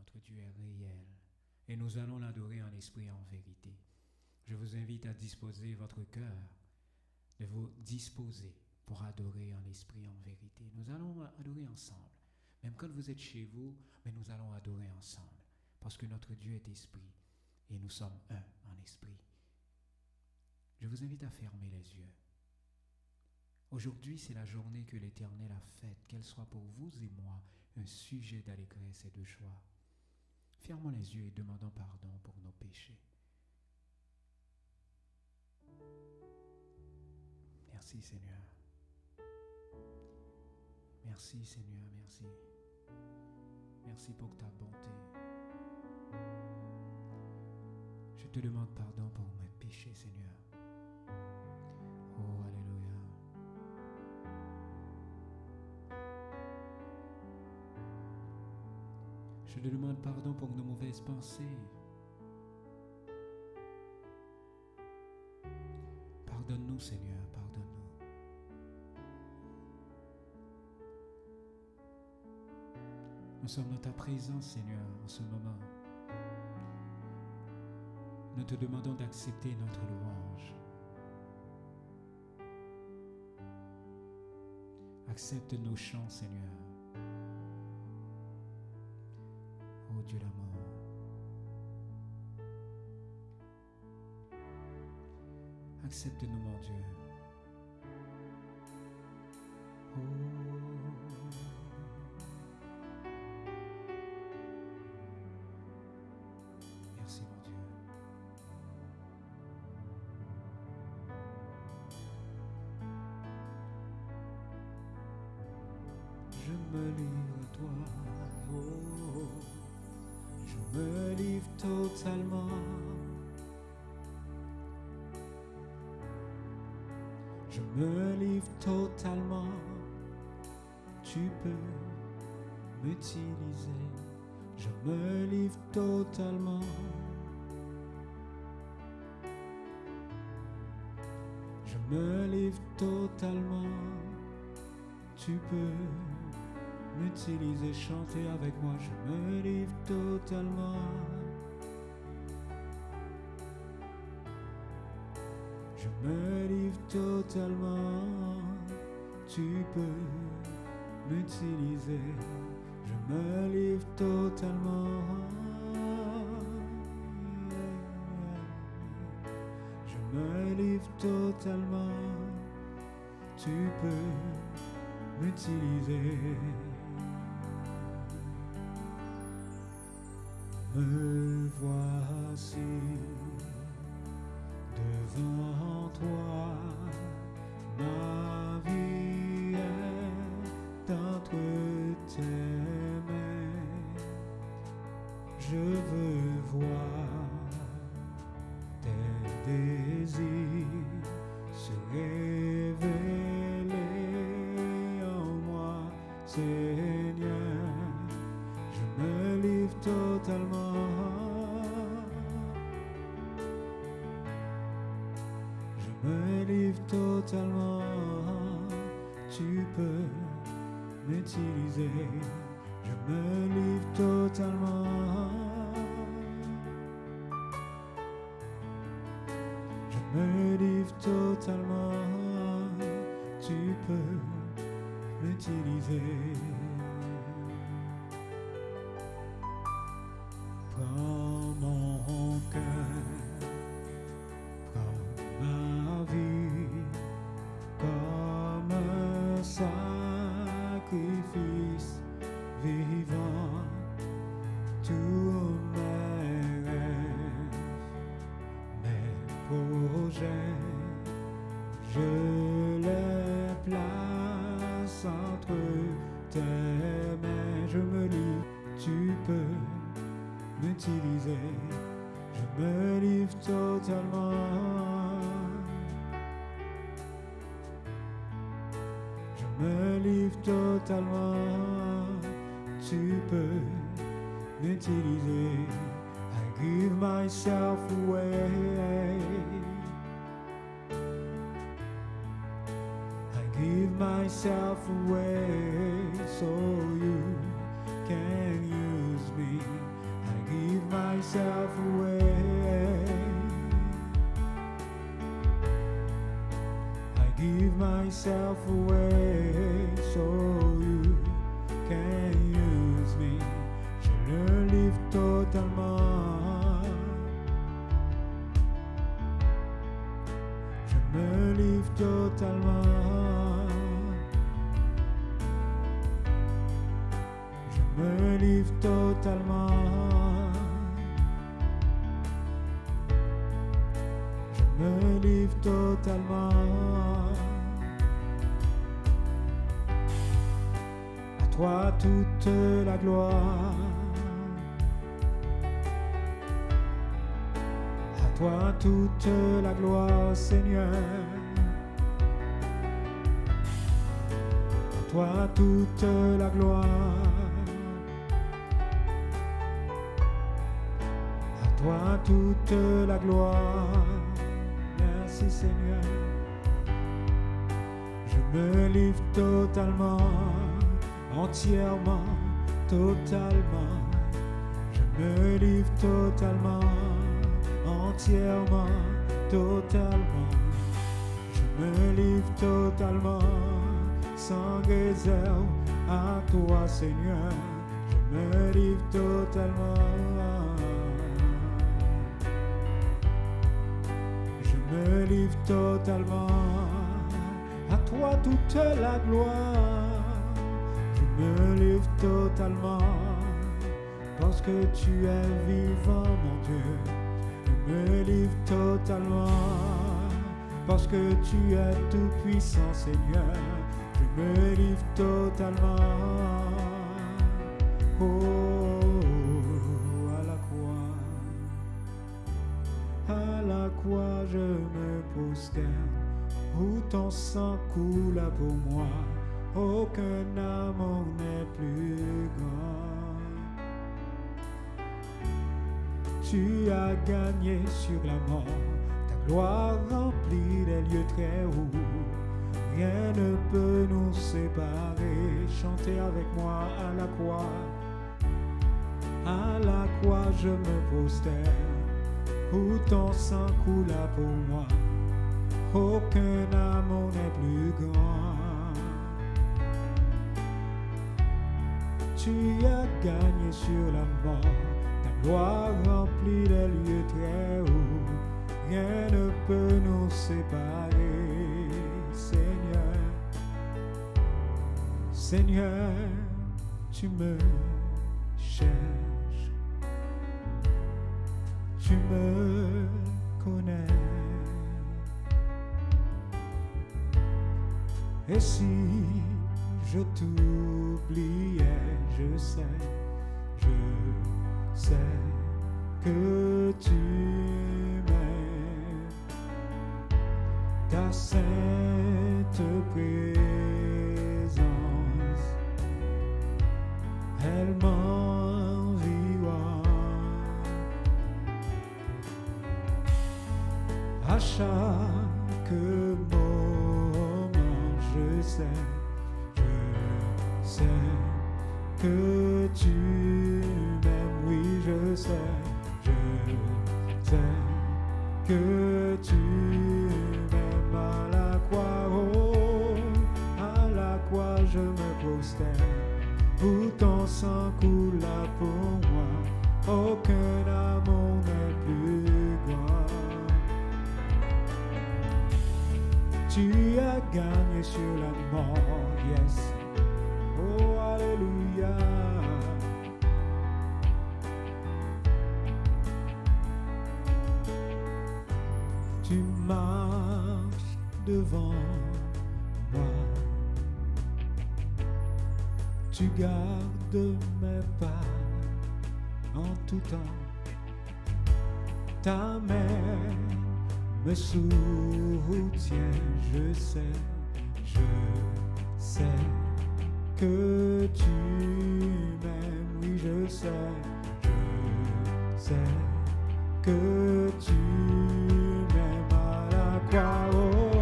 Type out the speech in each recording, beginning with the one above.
notre Dieu est réel et nous allons l'adorer en esprit et en vérité. Je vous invite à disposer votre cœur, de vous disposer pour adorer en esprit et en vérité. Nous allons adorer ensemble. Même quand vous êtes chez vous, mais nous allons adorer ensemble parce que notre Dieu est esprit et nous sommes un en esprit. Je vous invite à fermer les yeux. Aujourd'hui, c'est la journée que l'Éternel a faite, qu'elle soit pour vous et moi un sujet d'allégresse et de joie. Fermons les yeux et demandons pardon pour nos péchés. Merci Seigneur. Merci Seigneur, merci. Merci pour ta bonté. Je te demande pardon pour mes péchés Seigneur. Oh, alléluia. Je te demande pardon pour nos mauvaises pensées. Pardonne-nous, Seigneur, pardonne-nous. Nous sommes dans ta présence, Seigneur, en ce moment. Nous te demandons d'accepter notre louange. Accepte nos chants, Seigneur. Ô Dieu d'amour. Accepte-nous, mon Dieu. Oh. Merci, mon Dieu. Je me livre à toi. Oh. Je me livre totalement. Je me livre totalement. Tu peux m'utiliser. Je me livre totalement. Je me livre totalement. Tu peux m'utiliser. Chanter avec moi. Je me livre totalement. Je me livre totalement, tu peux m'utiliser. Je me livre totalement. Je me livre totalement, tu peux m'utiliser. Me voici devant toi, ma vie est entre tes mains. Je veux voir tes désirs se révéler en moi, Seigneur. Je me livre totalement. Je me livre totalement. Tu peux m'utiliser. Je me livre totalement. Je me livre totalement. Tu peux m'utiliser. Prends mon cœur, prends ma vie comme un sacrifice vivant. Tous mes rêves, mes projets, je les place entre tes mains. Je me livre, tu peux m'utiliser. Je me livre totalement. Je me livre totalement. Tu peux m'utiliser. I give myself away. I give myself away so you can use me. give myself away. I give myself away so you can use me. Je le livre totalement. Je me livre totalement. Je me livre totalement. Je me livre totalement. À toi toute la gloire. À toi toute la gloire, Seigneur. À toi toute la gloire. À toi toute la gloire. Merci Seigneur. Je me livre totalement, entièrement, totalement. Je me livre totalement, entièrement, totalement. Je me livre totalement, sans réserve à toi Seigneur. Je me livre totalement. Je me livre totalement. À toi toute la gloire. Je me livre totalement. Parce que tu es vivant mon Dieu. Je me livre totalement. Parce que tu es tout puissant Seigneur. Je me livre totalement. Oh, à la croix je me prosterne, où ton sang coule pour moi, aucun amour n'est plus grand. Tu as gagné sur la mort, ta gloire remplit les lieux très hauts, rien ne peut nous séparer. Chantez avec moi à la croix je me prosterne, où ton sang coula pour moi, aucun amour n'est plus grand. Tu as gagné sur la mort, ta gloire remplit les lieux très hauts, rien ne peut nous séparer. Seigneur, Seigneur, tu me cherches. Tu me connais. Et si je t'oubliais, je sais que tu m'aimes. Ta sainte présence, elle m'environne. À chaque moment, je sais que tu m'aimes. Oui, je sais que tu m'aimes. À la croix, oh, à la croix, je me prosterne, où ton sang coula pour moi, aucun amour n'est plus grand. Tu as gagné sur la mort, yes. Oh, alléluia. Tu marches devant moi. Tu gardes mes pas en tout temps. Ta main me soutient, je sais que tu m'aimes. Oui, je sais que tu m'aimes. À la croix, oh,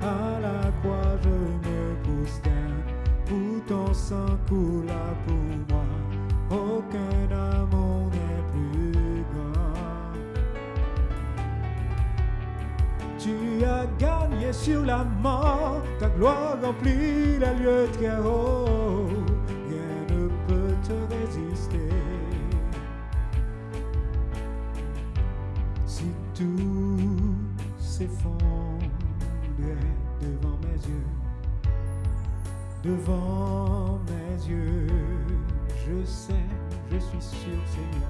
à la croix je me prosterne, où ton sang coula pour moi, aucun amour n'est plus Tu as gagné sur la mort, ta gloire remplit les lieux très hauts. Rien ne peut te résister. Si tout s'effondrait devant mes yeux, je sais, je suis sûr, Seigneur,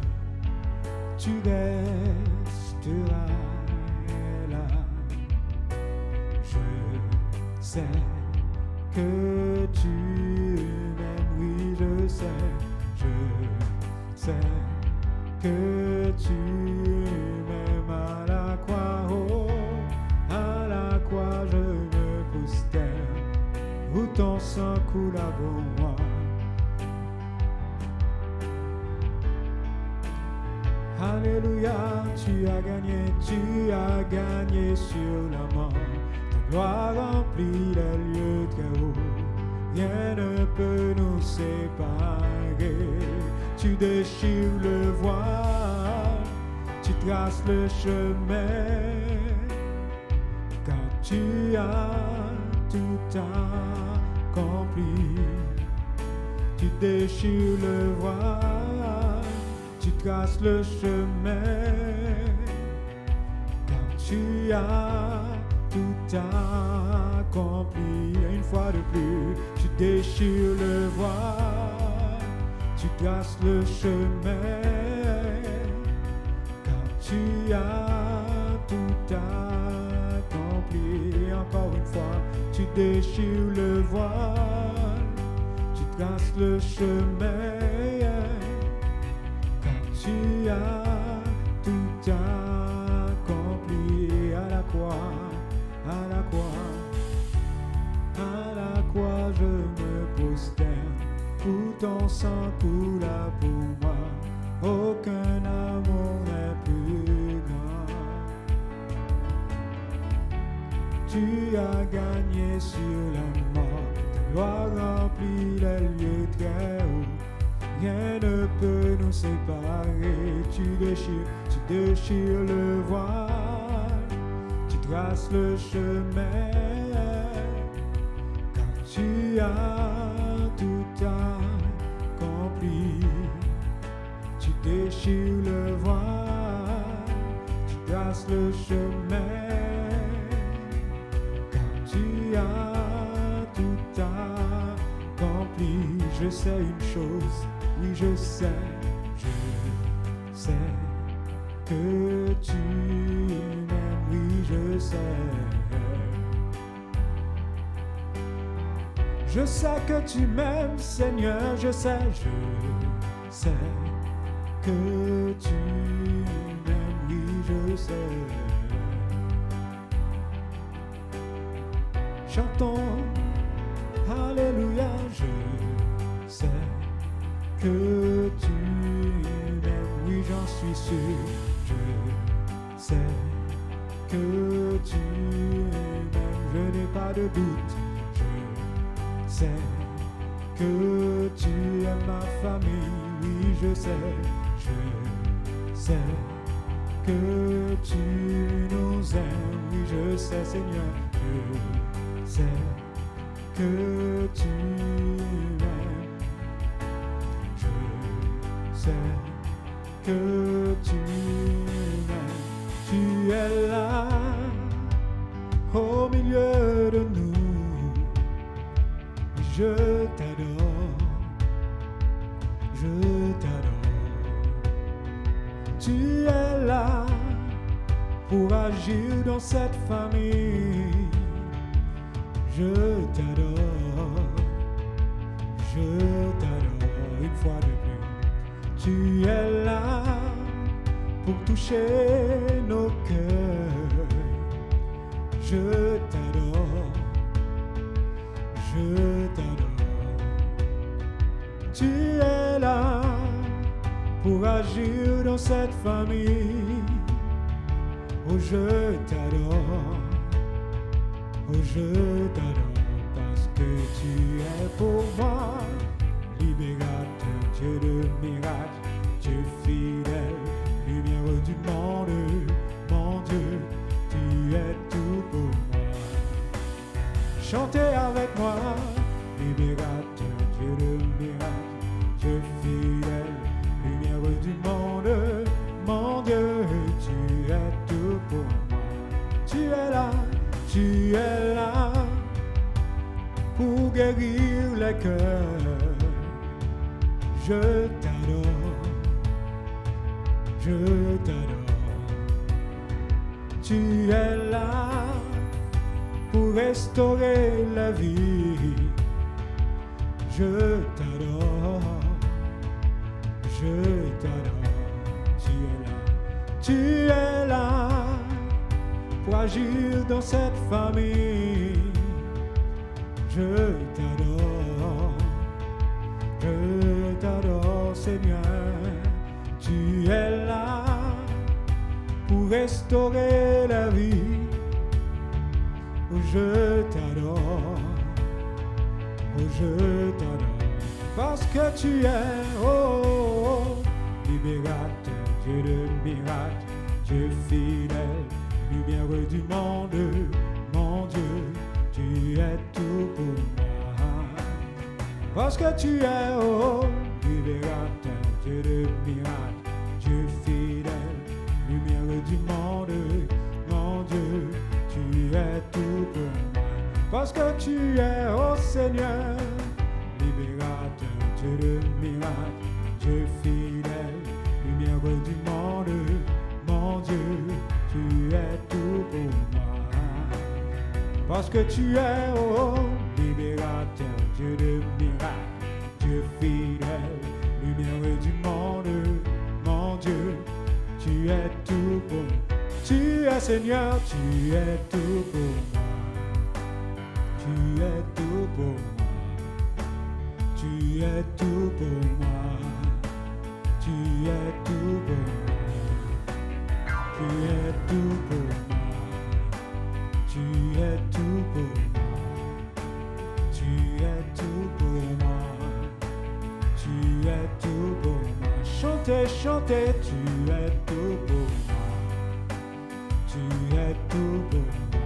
tu resteras là. Je sais que tu m'aimes, oui, je sais que tu m'aimes à la croix, oh, à la croix je me prosterne, où ton sang coule avant moi. Alléluia, tu as gagné sur la mort. Ta gloire remplit les lieux très hauts. Rien ne peut nous séparer. Tu déchires le voile, tu traces le chemin, car tu as tout accompli. Tu déchires le voile, tu traces le chemin, car tu as tout accompli. Une fois de plus, tu déchires le voile, tu traces le chemin, car tu as tout accompli. Encore une fois, tu déchires le voile, tu traces le chemin, tu as tout accompli à la croix, à la croix, à la croix je me prosterne, où ton sang coula pour moi, aucun amour n'est plus grand. Tu as gagné sur la mort, ta gloire remplit les lieux très hauts. Rien ne peut nous séparer. Tu déchires le voile, tu traces le chemin, car tu as tout accompli. Tu déchires le voile, tu traces le chemin, car tu as tout accompli. Je sais une chose, oui je sais que tu m'aimes, oui je sais. Je sais que tu m'aimes, Seigneur, je sais que tu m'aimes, oui je sais. Chantons, Alléluia, je sais que tu m'aimes, oui j'en suis sûr, je sais que tu m'aimes, je n'ai pas de doute, je sais que tu aimes ma famille, oui je sais que tu nous aimes, oui je sais Seigneur, je sais que tu m'aimes, je sais que tu m'aimes, tu es là au milieu de nous, je t'adore, tu es là pour agir dans cette famille. Je t'adore, une fois de plus. Tu es là pour toucher nos cœurs. Je t'adore, tu es là pour agir dans cette famille. Oh, je t'adore. Oh, je t'adore parce que tu es pour moi, libérateur, Dieu de miracles, Dieu fidèle, lumière du monde, mon Dieu, tu es tout pour guérir les cœurs. Je t'adore, je t'adore. Tu es là pour restaurer la vie. Je t'adore, je t'adore. Tu es là pour agir dans cette famille. Je t'adore, Seigneur. Tu es là pour restaurer la vie. Oh, je t'adore, parce que tu es, libérateur, Dieu de miracle, Dieu fidèle, lumière du monde, mon Dieu, tu es tout pour moi. Parce que tu es, libérateur, Dieu de miracle, Dieu fidèle, lumière du monde, mon Dieu, tu es tout pour moi. Parce que tu es, Seigneur, libérateur, Dieu de miracle, Dieu fidèle, lumière du monde, mon Dieu, tu es tout pour moi. Parce que tu es, libérateur, Dieu de miracle, Dieu fidèle, lumière du monde, mon Dieu, tu es tout pour moi. Tu es Seigneur, tu es tout pour moi. Tu es tout pour moi. Tu es tout pour moi. Tu es tout pour moi. Tu es tout pour moi. Tu es tout pour moi. Tu es tout pour moi. Tu es tout pour moi. Chantez, chantez, tu es tout pour moi. Tu es tout pour moi.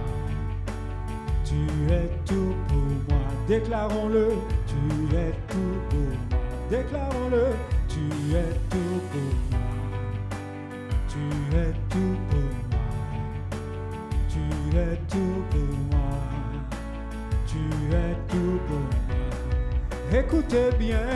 Tu es tout pour moi. Déclarons-le, tu es tout pour moi. Déclarons-le, tu es tout pour moi. Tu es tout pour moi. Tu es tout pour moi. Tu es tout pour moi. Écoutez bien.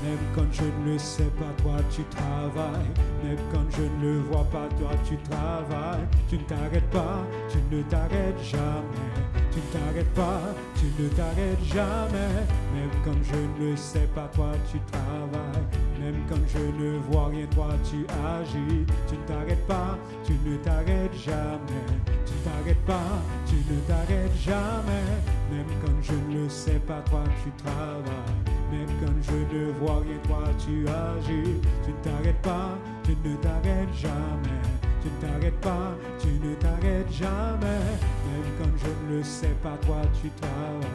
Même quand je ne le sais pas, toi tu travailles. Même quand je ne le vois pas, toi tu travailles. Tu ne t'arrêtes pas, tu ne t'arrêtes jamais. Tu ne t'arrêtes pas, tu ne t'arrêtes jamais. Même quand je ne le sais pas, toi tu travailles. Même quand je ne vois rien, toi tu agis. Tu ne t'arrêtes pas, tu ne t'arrêtes jamais. Tu ne t'arrêtes pas, tu ne t'arrêtes jamais. Même quand je ne le sais pas, toi tu travailles. Même quand je ne vois rien, toi tu agis. Tu ne t'arrêtes pas, tu ne t'arrêtes jamais. Tu ne t'arrêtes pas, tu ne t'arrêtes jamais. Même quand je ne le sais pas, toi tu travailles.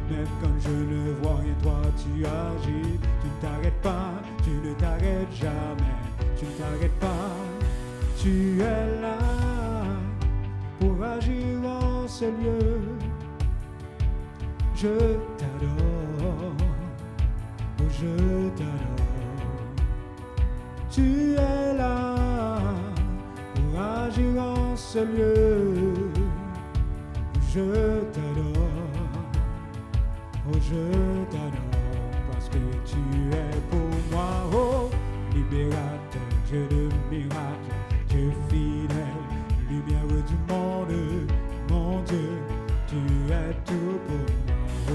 Même quand je ne vois rien, toi tu agis. Tu ne t'arrêtes pas, tu ne t'arrêtes jamais. Tu ne t'arrêtes pas, tu es là pour agir en ce lieu. Je t'adore. Oh, je t'adore. Tu es là pour agir en ce lieu. Je t'adore. Oh, je t'adore. Parce que tu es pour moi. Oh, libérateur, Dieu de miracle, Dieu fidèle, lumière du monde, mon Dieu, tu es tout pour moi. Oh,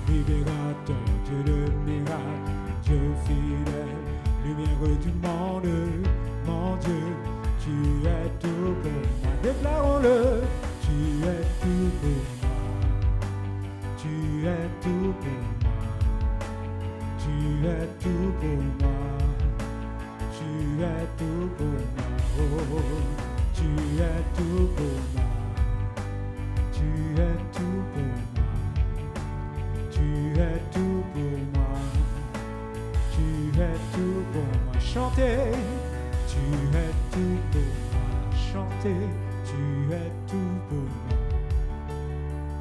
libérateur, Dieu de miracle, Dieu fidèle, lumière du monde, mon Dieu, tu es tout pour moi. Déclarons-le, tu es tout pour moi. Tu es tout pour moi. Tu es tout pour moi. Tu es tout pour moi. Oh, tu es tout pour moi. Tu es tout pour moi. Tu es tout pour moi. Tu es tout pour moi. Chantez, tu es tout pour moi. Chantez, tu es tout pour moi.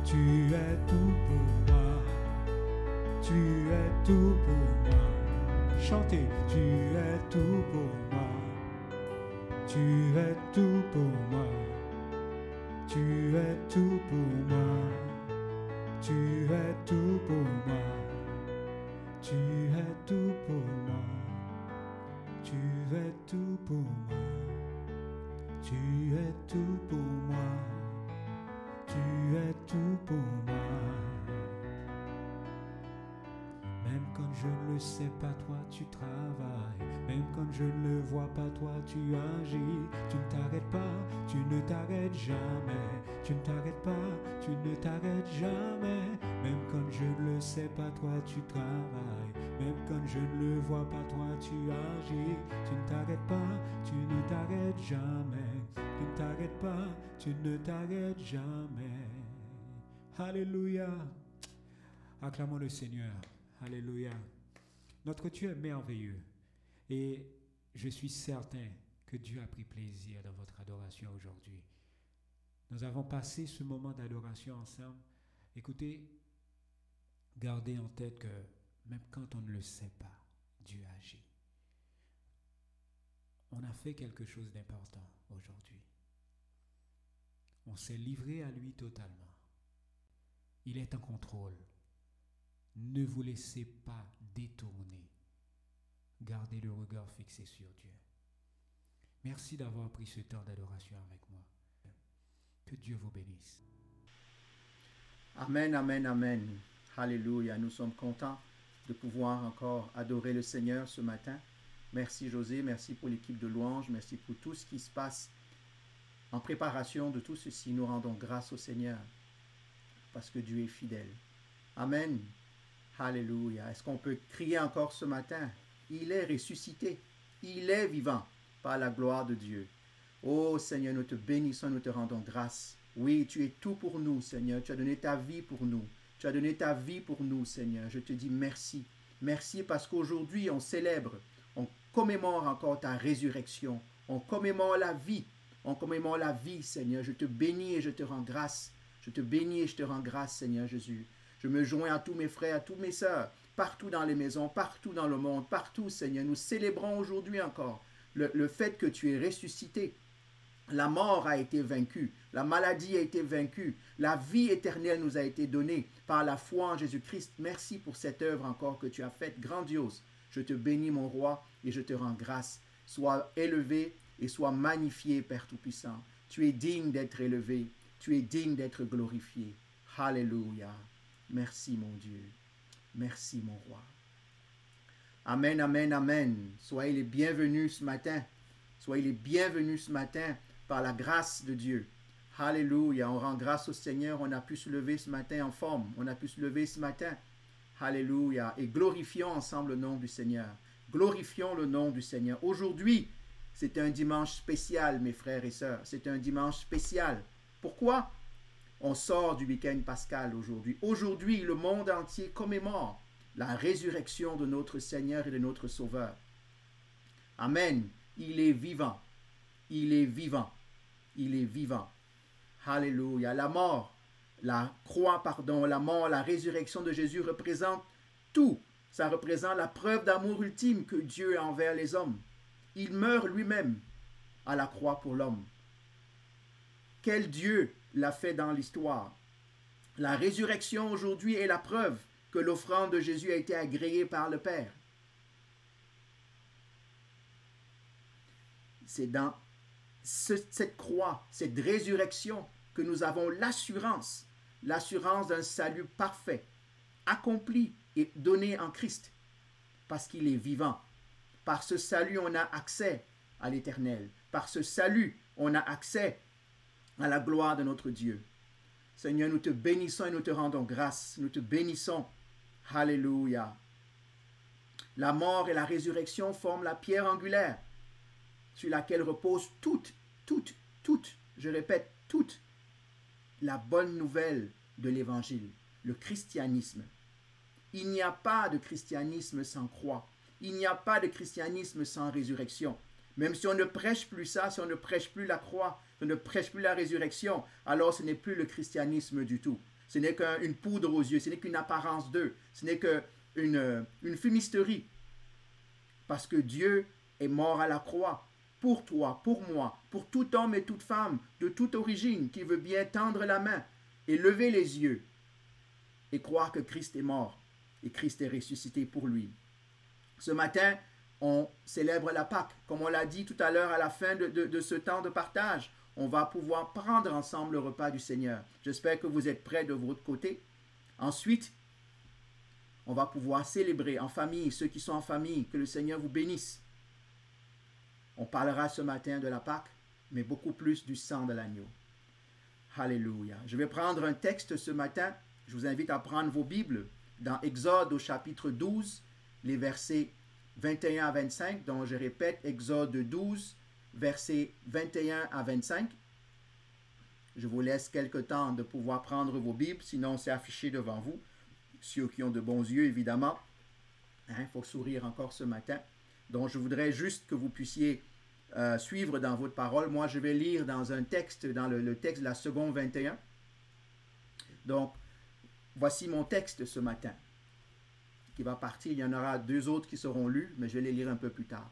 Tu es tout pour moi. Tu es tout pour moi. Chantez, tu es tout pour moi. Tu es tout pour moi. Tu es tout pour moi. Tu es tout pour moi. Tu es tout pour moi. Tu es tout pour moi. Tu es tout pour moi. Tu es tout pour moi. Même quand je ne le sais pas, toi tu travailles. Même quand je ne le vois pas, toi tu agis. Tu ne t'arrêtes pas, tu ne t'arrêtes jamais. Tu ne t'arrêtes pas, tu ne t'arrêtes jamais. Même quand je ne le sais pas, toi tu travailles. Même quand je ne le vois pas, toi tu agis. Tu ne t'arrêtes pas, tu ne t'arrêtes jamais. Tu ne t'arrêtes pas, tu ne t'arrêtes jamais. Alléluia. Acclamons le Seigneur. Alléluia. Notre Dieu est merveilleux. Et je suis certain que Dieu a pris plaisir dans votre adoration aujourd'hui. Nous avons passé ce moment d'adoration ensemble. Écoutez, gardez en tête que même quand on ne le sait pas, Dieu agit. On a fait quelque chose d'important aujourd'hui. On s'est livré à lui totalement. Il est en contrôle. Ne vous laissez pas détourner. Gardez le regard fixé sur Dieu. Merci d'avoir pris ce temps d'adoration avec moi. Que Dieu vous bénisse. Amen, amen, amen. Alléluia. Nous sommes contents de pouvoir encore adorer le Seigneur ce matin. Merci José, merci pour l'équipe de louanges, merci pour tout ce qui se passe en préparation de tout ceci. Nous rendons grâce au Seigneur parce que Dieu est fidèle. Amen. Alléluia. Est-ce qu'on peut crier encore ce matin? Il est ressuscité. Il est vivant par la gloire de Dieu. Oh Seigneur, nous te bénissons, nous te rendons grâce. Oui, tu es tout pour nous, Seigneur. Tu as donné ta vie pour nous. Tu as donné ta vie pour nous, Seigneur. Je te dis merci. Merci parce qu'aujourd'hui, on célèbre, on commémore encore ta résurrection. On commémore la vie. On commémore la vie, Seigneur. Je te bénis et je te rends grâce. Je te bénis et je te rends grâce, Seigneur Jésus. Je me joins à tous mes frères, à toutes mes sœurs, partout dans les maisons, partout dans le monde, partout, Seigneur. Nous célébrons aujourd'hui encore le fait que tu es ressuscité. La mort a été vaincue, la maladie a été vaincue, la vie éternelle nous a été donnée par la foi en Jésus-Christ. Merci pour cette œuvre encore que tu as faite, grandiose. Je te bénis, mon roi, et je te rends grâce. Sois élevé et sois magnifié, Père Tout-Puissant. Tu es digne d'être élevé, tu es digne d'être glorifié. Alléluia. Merci, mon Dieu. Merci, mon roi. Amen, amen, amen. Soyez les bienvenus ce matin. Soyez les bienvenus ce matin par la grâce de Dieu. Alléluia. On rend grâce au Seigneur. On a pu se lever ce matin en forme. On a pu se lever ce matin. Alléluia. Et glorifions ensemble le nom du Seigneur. Glorifions le nom du Seigneur. Aujourd'hui, c'est un dimanche spécial, mes frères et sœurs. C'est un dimanche spécial. Pourquoi? On sort du week-end pascal aujourd'hui. Aujourd'hui, le monde entier commémore la résurrection de notre Seigneur et de notre Sauveur. Amen. Il est vivant. Il est vivant. Il est vivant. Alléluia. La mort, la croix, pardon, la mort, la résurrection de Jésus représente tout. Ça représente la preuve d'amour ultime que Dieu a envers les hommes. Il meurt lui-même à la croix pour l'homme. Quel Dieu l'a fait dans l'histoire? La résurrection aujourd'hui est la preuve que l'offrande de Jésus a été agréée par le Père. C'est dans cette croix, cette résurrection, que nous avons l'assurance d'un salut parfait, accompli et donné en Christ, parce qu'il est vivant. Par ce salut, on a accès à l'Éternel. Par ce salut, on a accès à la gloire de notre Dieu. Seigneur, nous te bénissons et nous te rendons grâce. Nous te bénissons. Alléluia. La mort et la résurrection forment la pierre angulaire sur laquelle repose toute, je répète, toute la bonne nouvelle de l'Évangile, le christianisme. Il n'y a pas de christianisme sans croix. Il n'y a pas de christianisme sans résurrection. Même si on ne prêche plus ça, si on ne prêche plus la croix, si on ne prêche plus la résurrection, alors ce n'est plus le christianisme du tout. Ce n'est qu'une poudre aux yeux, ce n'est qu'une apparence d'eux, ce n'est qu'une fumisterie. Parce que Dieu est mort à la croix pour toi, pour moi, pour tout homme et toute femme de toute origine qui veut bien tendre la main et lever les yeux et croire que Christ est mort et Christ est ressuscité pour lui. Ce matin, on célèbre la Pâque. Comme on l'a dit tout à l'heure à la fin de ce temps de partage, on va pouvoir prendre ensemble le repas du Seigneur. J'espère que vous êtes prêts de votre côté. Ensuite, on va pouvoir célébrer en famille, ceux qui sont en famille, que le Seigneur vous bénisse. On parlera ce matin de la Pâque, mais beaucoup plus du sang de l'agneau. Alléluia. Je vais prendre un texte ce matin. Je vous invite à prendre vos Bibles dans Exode au chapitre 12, les versets 21 à 25. Donc je répète, Exode 12, versets 21 à 25. Je vous laisse quelque temps de pouvoir prendre vos Bibles, sinon c'est affiché devant vous. Ceux qui ont de bons yeux, évidemment. Il faut sourire encore ce matin. Donc je voudrais juste que vous puissiez suivre dans votre parole. Moi, je vais lire dans un texte, dans le texte de la seconde 21. Donc, voici mon texte ce matin qui va partir. Il y en aura 2 autres qui seront lus, mais je vais les lire un peu plus tard.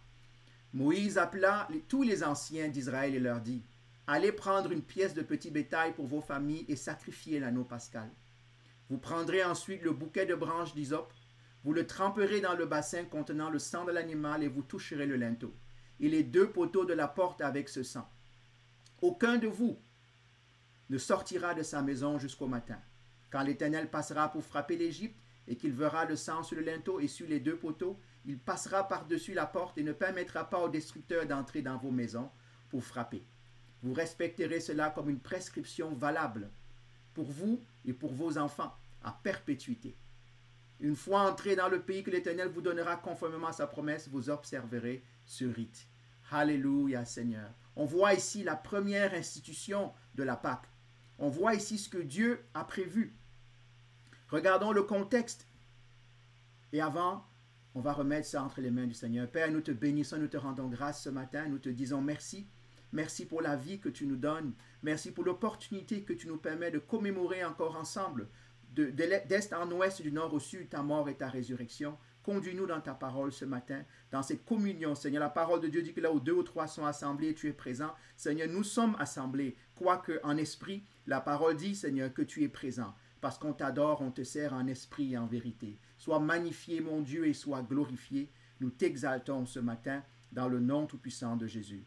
Moïse appela tous les anciens d'Israël et leur dit, « Allez prendre une pièce de petit bétail pour vos familles et sacrifier l'agneau pascal. Vous prendrez ensuite le bouquet de branches d'hysope, vous le tremperez dans le bassin contenant le sang de l'animal et vous toucherez le linteau et les 2 poteaux de la porte avec ce sang. Aucun de vous ne sortira de sa maison jusqu'au matin. Quand l'Éternel passera pour frapper l'Égypte et qu'il verra le sang sur le linteau et sur les 2 poteaux, il passera par-dessus la porte et ne permettra pas au destructeur d'entrer dans vos maisons pour frapper. Vous respecterez cela comme une prescription valable pour vous et pour vos enfants à perpétuité. Une fois entré dans le pays que l'Éternel vous donnera conformément à sa promesse, vous observerez ce rite. Alléluia, Seigneur. On voit ici la première institution de la Pâque. On voit ici ce que Dieu a prévu. Regardons le contexte. Et avant, on va remettre ça entre les mains du Seigneur. Père, nous te bénissons, nous te rendons grâce ce matin. Nous te disons merci. Merci pour la vie que tu nous donnes. Merci pour l'opportunité que tu nous permets de commémorer encore ensemble, d'est en ouest, du nord au sud, ta mort et ta résurrection. Conduis-nous dans ta parole ce matin, dans cette communion, Seigneur. La parole de Dieu dit que là où 2 ou 3 sont assemblés, tu es présent. Seigneur, nous sommes assemblés, quoique en esprit, la parole dit, Seigneur, que tu es présent. Parce qu'on t'adore, on te sert en esprit et en vérité. Sois magnifié, mon Dieu, et sois glorifié. Nous t'exaltons ce matin dans le nom tout-puissant de Jésus.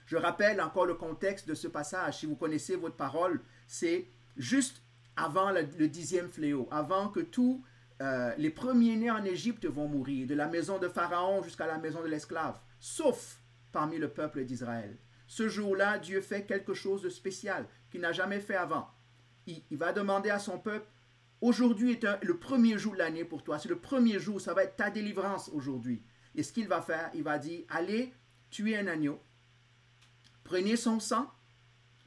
Je rappelle encore le contexte de ce passage. Si vous connaissez votre parole, c'est juste avant le 10e fléau, avant que tous les premiers-nés en Égypte vont mourir, de la maison de Pharaon jusqu'à la maison de l'esclave, sauf parmi le peuple d'Israël. Ce jour-là, Dieu fait quelque chose de spécial qu'il n'a jamais fait avant. Il va demander à son peuple, aujourd'hui est le premier jour de l'année pour toi, c'est le premier jour, ça va être ta délivrance aujourd'hui. Et ce qu'il va faire, il va dire, allez tuer un agneau, prenez son sang,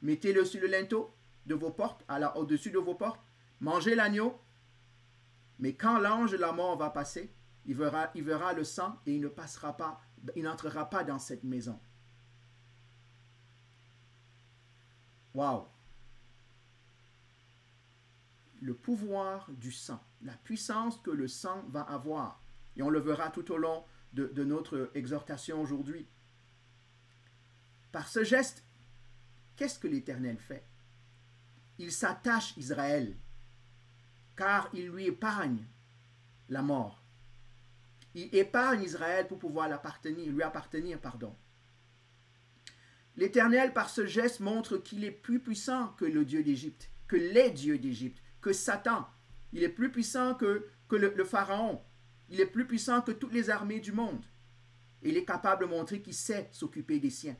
mettez-le sur le linteau de vos portes, au-dessus de vos portes, mangez l'agneau, mais quand l'ange de la mort va passer, il verra le sang et il n'entrera pas dans cette maison. Waouh! Le pouvoir du sang, la puissance que le sang va avoir. Et on le verra tout au long de notre exhortation aujourd'hui. Par ce geste, qu'est-ce que l'Éternel fait? Il s'attache à Israël, car il lui épargne la mort. Il épargne Israël pour pouvoir lui appartenir. L'Éternel, par ce geste, montre qu'il est plus puissant que le Dieu d'Égypte, que les dieux d'Égypte, que Satan. Il est plus puissant que le Pharaon. Il est plus puissant que toutes les armées du monde. Il est capable de montrer qu'il sait s'occuper des siens.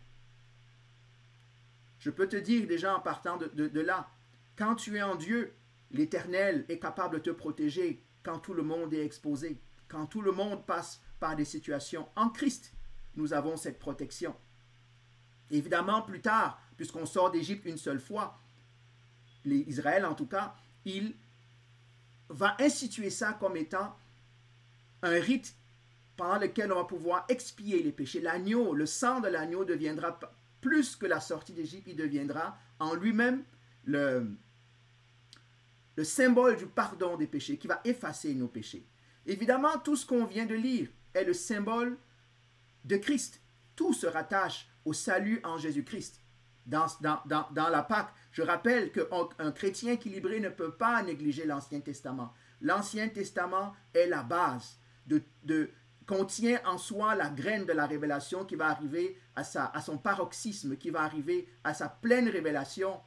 Je peux te dire déjà en partant de là, quand tu es en Dieu, l'Éternel est capable de te protéger quand tout le monde est exposé, quand tout le monde passe par des situations. En Christ, nous avons cette protection. Évidemment, plus tard, puisqu'on sort d'Égypte une seule fois, Israël en tout cas, il va instituer ça comme étant un rite pendant lequel on va pouvoir expier les péchés. L'agneau, le sang de l'agneau deviendra plus que la sortie d'Égypte, il deviendra en lui-même le symbole du pardon des péchés, qui va effacer nos péchés. Évidemment, tout ce qu'on vient de lire est le symbole de Christ. tout se rattache au salut en Jésus-Christ. Dans la Pâque, je rappelle qu'un chrétien équilibré ne peut pas négliger l'Ancien Testament. L'Ancien Testament est la base, contient en soi la graine de la révélation qui va arriver à son paroxysme, qui va arriver à sa pleine révélation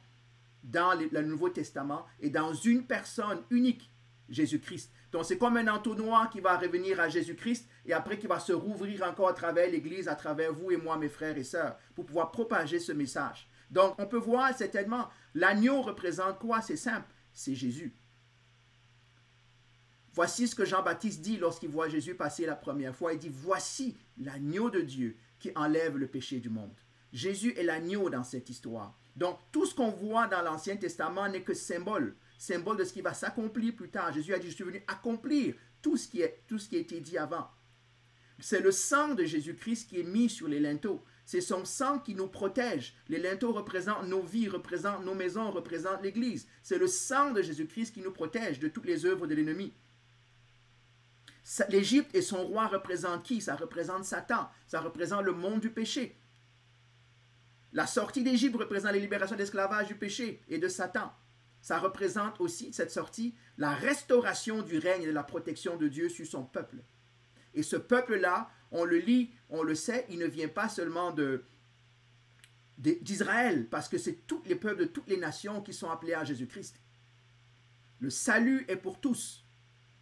dans le Nouveau Testament et dans une personne unique, Jésus-Christ. Donc c'est comme un entonnoir qui va revenir à Jésus-Christ et après qui va se rouvrir encore à travers l'Église, à travers vous et moi, mes frères et sœurs, pour pouvoir propager ce message. Donc on peut voir certainement, l'agneau représente quoi? C'est simple, c'est Jésus. Voici ce que Jean-Baptiste dit lorsqu'il voit Jésus passer la première fois. Il dit, voici l'agneau de Dieu qui enlève le péché du monde. Jésus est l'agneau dans cette histoire. Donc, tout ce qu'on voit dans l'Ancien Testament n'est que symbole de ce qui va s'accomplir plus tard. Jésus a dit, je suis venu accomplir tout ce qui a été dit avant. C'est le sang de Jésus-Christ qui est mis sur les linteaux. C'est son sang qui nous protège. Les linteaux représentent nos vies, représentent nos maisons, représentent l'Église. C'est le sang de Jésus-Christ qui nous protège de toutes les œuvres de l'ennemi. L'Égypte et son roi représentent qui? Ça représente Satan. Ça représente le monde du péché. La sortie d'Égypte représente la libération d'esclavage du péché et de Satan. Ça représente aussi, cette sortie, la restauration du règne et de la protection de Dieu sur son peuple. Et ce peuple-là, on le lit, on le sait, il ne vient pas seulement d'Israël, parce que c'est tous les peuples de toutes les nations qui sont appelés à Jésus-Christ. Le salut est pour tous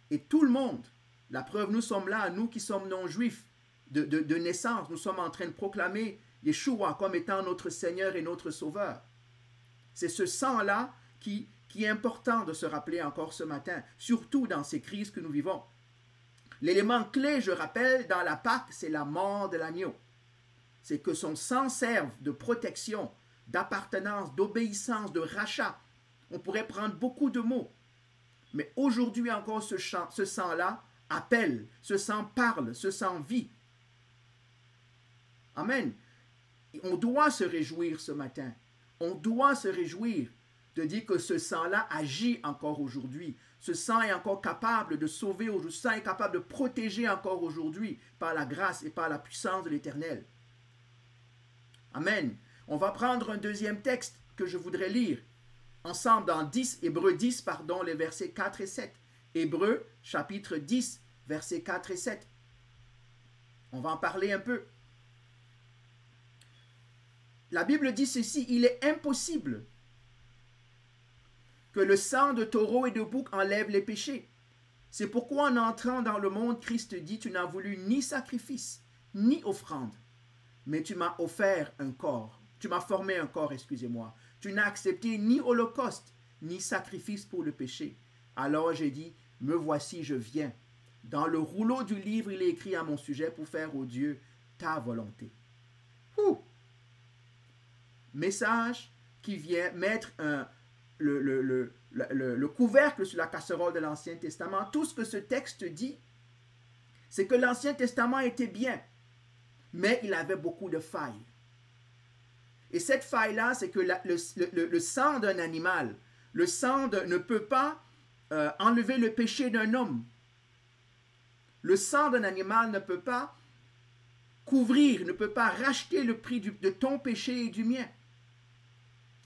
et tout le monde. La preuve, nous sommes là, nous qui sommes non-juifs de naissance, nous sommes en train de proclamer Yeshua comme étant notre Seigneur et notre Sauveur. C'est ce sang-là qui est important de se rappeler encore ce matin, surtout dans ces crises que nous vivons. L'élément clé, je rappelle, dans la Pâque, c'est la mort de l'agneau. C'est que son sang serve de protection, d'appartenance, d'obéissance, de rachat. On pourrait prendre beaucoup de mots. Mais aujourd'hui encore, ce sang-là appelle, ce sang parle, ce sang vit. Amen. On doit se réjouir ce matin. On doit se réjouir de dire que ce sang-là agit encore aujourd'hui. Ce sang est encore capable de sauver aujourd'hui. Ce sang est capable de protéger encore aujourd'hui par la grâce et par la puissance de l'Éternel. Amen. On va prendre un deuxième texte que je voudrais lire ensemble dans Hébreux 10, les versets 4 et 7. Hébreux, chapitre 10, versets 4 et 7. On va en parler un peu. La Bible dit ceci, il est impossible que le sang de taureau et de bouc enlève les péchés. C'est pourquoi en entrant dans le monde, Christ dit, tu n'as voulu ni sacrifice, ni offrande, mais tu m'as offert un corps. Tu m'as formé un corps, excusez-moi. Tu n'as accepté ni holocauste, ni sacrifice pour le péché. Alors j'ai dit, me voici, je viens. Dans le rouleau du livre, il est écrit à mon sujet pour faire, ô Dieu, ta volonté. Message qui vient mettre le couvercle sur la casserole de l'Ancien Testament. Tout ce que ce texte dit, c'est que l'Ancien Testament était bien, mais il avait beaucoup de failles. Et cette faille-là, c'est que le sang d'un animal, le sang ne peut pas enlever le péché d'un homme. Le sang d'un animal ne peut pas couvrir, ne peut pas racheter le prix de ton péché et du mien.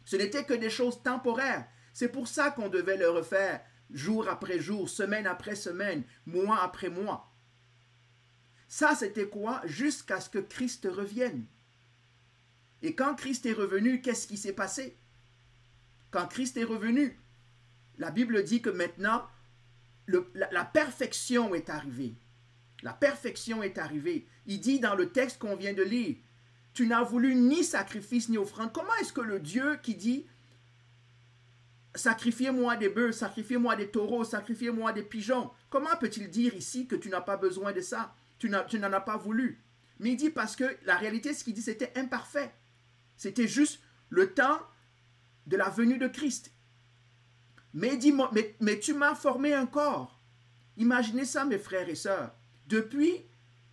Ce n'était que des choses temporaires. C'est pour ça qu'on devait le refaire jour après jour, semaine après semaine, mois après mois. Ça, c'était quoi? Jusqu'à ce que Christ revienne. Et quand Christ est revenu, qu'est-ce qui s'est passé? Quand Christ est revenu, la Bible dit que maintenant, la perfection est arrivée. La perfection est arrivée. Il dit dans le texte qu'on vient de lire, tu n'as voulu ni sacrifice ni offrande. Comment est-ce que le Dieu qui dit sacrifiez-moi des bœufs, sacrifiez-moi des taureaux, sacrifiez-moi des pigeons, comment peut-il dire ici que tu n'as pas besoin de ça? Tu n'en as pas voulu. Mais il dit parce que la réalité, ce qu'il dit, c'était imparfait. C'était juste le temps de la venue de Christ. Mais il dit, mais tu m'as formé un corps. Imaginez ça, mes frères et sœurs. Depuis,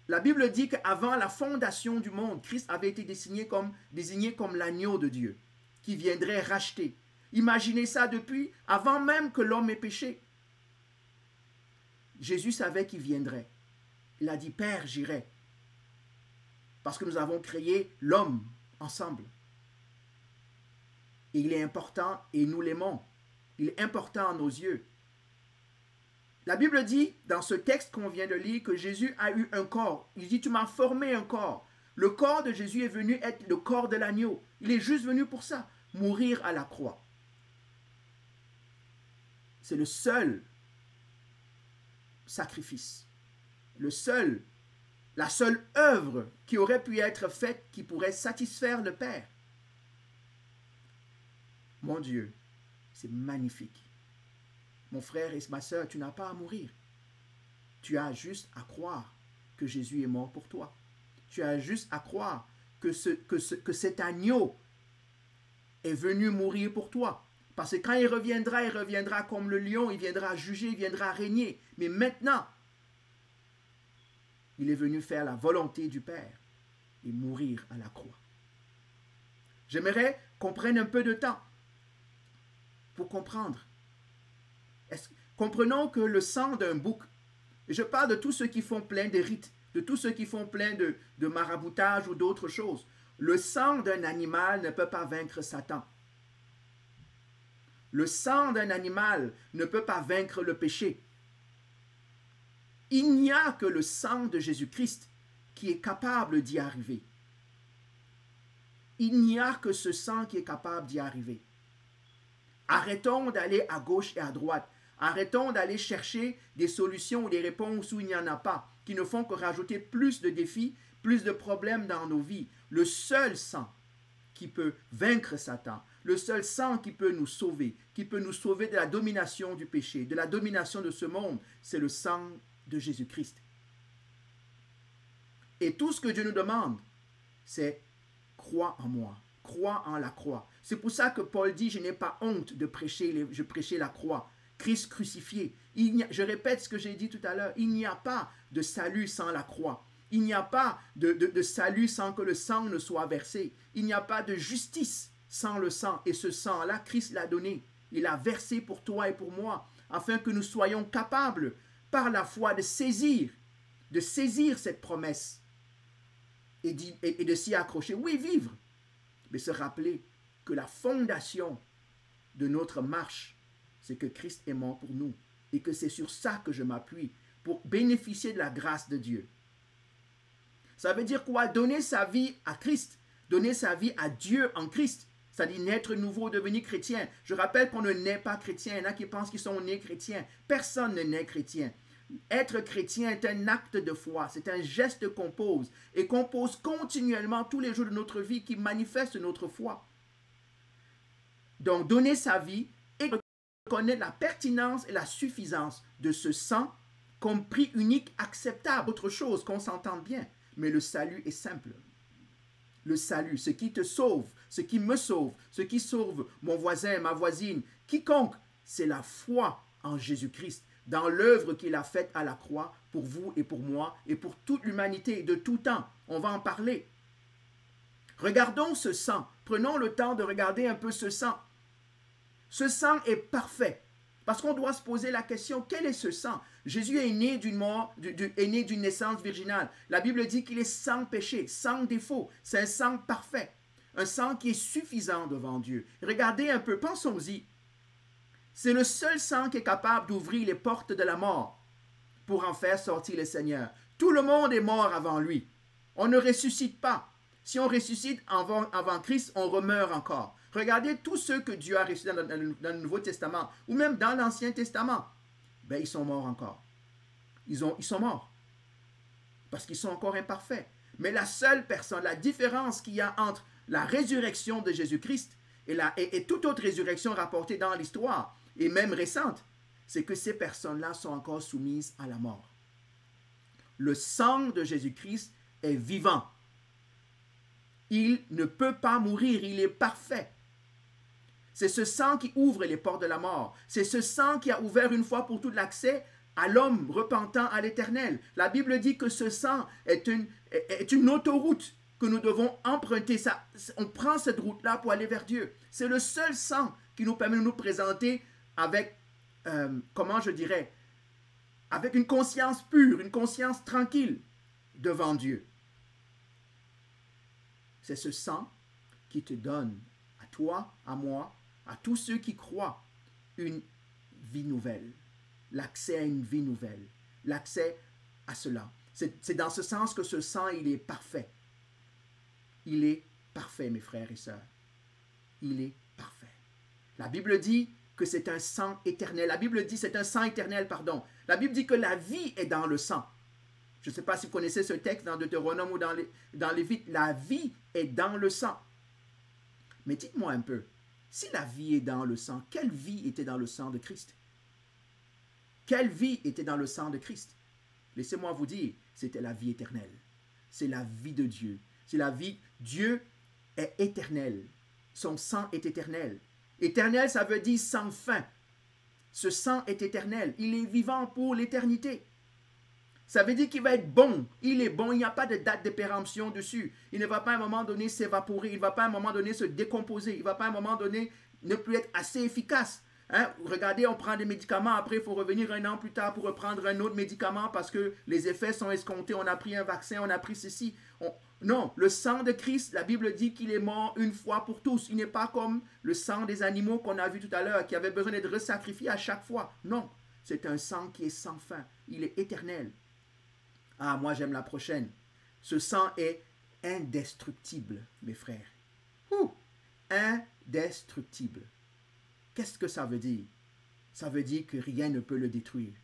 la Bible dit qu'avant la fondation du monde, Christ avait été désigné comme l'agneau de Dieu, qui viendrait racheter. Imaginez ça depuis, avant même que l'homme ait péché. Jésus savait qu'il viendrait. Il a dit, Père, j'irai. parce que nous avons créé l'homme ensemble. Et il est important et nous l'aimons. Il est important à nos yeux. La Bible dit, dans ce texte qu'on vient de lire, que Jésus a eu un corps. Il dit, tu m'as formé un corps. Le corps de Jésus est venu être le corps de l'agneau. Il est juste venu pour ça, mourir à la croix. C'est le seul sacrifice, la seule œuvre qui aurait pu être faite, qui pourrait satisfaire le Père. Mon Dieu, c'est magnifique. Mon frère et ma soeur, tu n'as pas à mourir. Tu as juste à croire que Jésus est mort pour toi. Tu as juste à croire que cet agneau est venu mourir pour toi. Parce que quand il reviendra comme le lion, il viendra juger, il viendra régner. Mais maintenant, il est venu faire la volonté du Père et mourir à la croix. J'aimerais qu'on prenne un peu de temps pour comprendre. Comprenons que le sang d'un bouc, et je parle de tous ceux qui font plein de rites, de tous ceux qui font plein de maraboutage ou d'autres choses. Le sang d'un animal ne peut pas vaincre Satan. Le sang d'un animal ne peut pas vaincre le péché. Il n'y a que le sang de Jésus-Christ qui est capable d'y arriver. Il n'y a que ce sang qui est capable d'y arriver. Arrêtons d'aller à gauche et à droite. Arrêtons d'aller chercher des solutions ou des réponses où il n'y en a pas, qui ne font que rajouter plus de défis, plus de problèmes dans nos vies. Le seul sang qui peut vaincre Satan, le seul sang qui peut nous sauver de la domination du péché, de la domination de ce monde, c'est le sang de Jésus-Christ. Et tout ce que Dieu nous demande, c'est crois en moi, crois en la croix. C'est pour ça que Paul dit, je n'ai pas honte de prêcher, je prêchais la croix, Christ crucifié. Je répète ce que j'ai dit tout à l'heure, il n'y a pas de salut sans la croix. Il n'y a pas de salut sans que le sang ne soit versé. Il n'y a pas de justice sans le sang. Et ce sang-là, Christ l'a donné. Il l'a versé pour toi et pour moi, afin que nous soyons capables, par la foi, de saisir cette promesse et de s'y accrocher. Oui, vivre, mais se rappeler que la fondation de notre marche, c'est que Christ est mort pour nous et que c'est sur ça que je m'appuie pour bénéficier de la grâce de Dieu. Ça veut dire quoi? Donner sa vie à Christ, donner sa vie à Dieu en Christ. C'est-à-dire naître nouveau, devenir chrétien. Je rappelle qu'on ne naît pas chrétien. Il y en a qui pensent qu'ils sont nés chrétiens. Personne ne naît chrétien. Être chrétien est un acte de foi. C'est un geste qu'on pose et qu'on pose continuellement tous les jours de notre vie qui manifeste notre foi. Donc, donner sa vie et reconnaître la pertinence et la suffisance de ce sang comme prix unique acceptable. Autre chose, qu'on s'entende bien. Mais le salut est simple. Le salut, ce qui te sauve, ce qui me sauve, ce qui sauve mon voisin, ma voisine, quiconque, c'est la foi en Jésus-Christ, dans l'œuvre qu'il a faite à la croix pour vous et pour moi et pour toute l'humanité de tout temps. On va en parler. Regardons ce sang. Prenons le temps de regarder un peu ce sang. Ce sang est parfait. Parce qu'on doit se poser la question, quel est ce sang? Jésus est né d'une naissance virginale. La Bible dit qu'il est sans péché, sans défaut. C'est un sang parfait. Un sang qui est suffisant devant Dieu. Regardez un peu, pensons-y. C'est le seul sang qui est capable d'ouvrir les portes de la mort pour en faire sortir le Seigneur. Tout le monde est mort avant lui. On ne ressuscite pas. Si on ressuscite avant Christ, on remeurt encore. Regardez tous ceux que Dieu a ressuscités dans le Nouveau Testament ou même dans l'Ancien Testament. Ben, ils sont morts encore. Ils sont morts parce qu'ils sont encore imparfaits. Mais la seule personne, la différence qu'il y a entre la résurrection de Jésus-Christ et toute autre résurrection rapportée dans l'histoire, et même récente, c'est que ces personnes-là sont encore soumises à la mort. Le sang de Jésus-Christ est vivant. Il ne peut pas mourir, il est parfait. C'est ce sang qui ouvre les portes de la mort. C'est ce sang qui a ouvert une fois pour toutes l'accès à l'homme repentant à l'Éternel. La Bible dit que ce sang est une autoroute que nous devons emprunter. On prend cette route-là pour aller vers Dieu. C'est le seul sang qui nous permet de nous présenter avec, avec une conscience pure, une conscience tranquille devant Dieu. C'est ce sang qui te donne, à toi, à moi, à tous ceux qui croient, une vie nouvelle, l'accès à une vie nouvelle, l'accès à cela. C'est dans ce sens que ce sang, il est parfait. Il est parfait, mes frères et sœurs. Il est parfait. La Bible dit que c'est un sang éternel. La Bible dit, c'est un sang éternel, pardon. La Bible dit que la vie est dans le sang. Je ne sais pas si vous connaissez ce texte dans Deutéronome ou dans Lévitique. La vie est dans le sang. Mais dites-moi un peu, si la vie est dans le sang, quelle vie était dans le sang de Christ? Quelle vie était dans le sang de Christ? Laissez-moi vous dire, c'était la vie éternelle. C'est la vie de Dieu. C'est la vie. Dieu est éternel. Son sang est éternel. Éternel, ça veut dire sans fin. Ce sang est éternel. Il est vivant pour l'éternité. Ça veut dire qu'il va être bon. Il est bon. Il n'y a pas de date de péremption dessus. Il ne va pas à un moment donné s'évaporer. Il ne va pas à un moment donné se décomposer. Il ne va pas à un moment donné ne plus être assez efficace. Hein? Regardez, on prend des médicaments. Après, il faut revenir un an plus tard pour reprendre un autre médicament parce que les effets sont escomptés. On a pris un vaccin, on a pris ceci. Non, le sang de Christ, la Bible dit qu'il est mort une fois pour tous. Il n'est pas comme le sang des animaux qu'on a vu tout à l'heure, qui avait besoin d'être resacrifié à chaque fois. Non, c'est un sang qui est sans fin. Il est éternel. Ah, moi j'aime la prochaine. Ce sang est indestructible, mes frères. Indestructible. Qu'est-ce que ça veut dire? Ça veut dire que rien ne peut le détruire.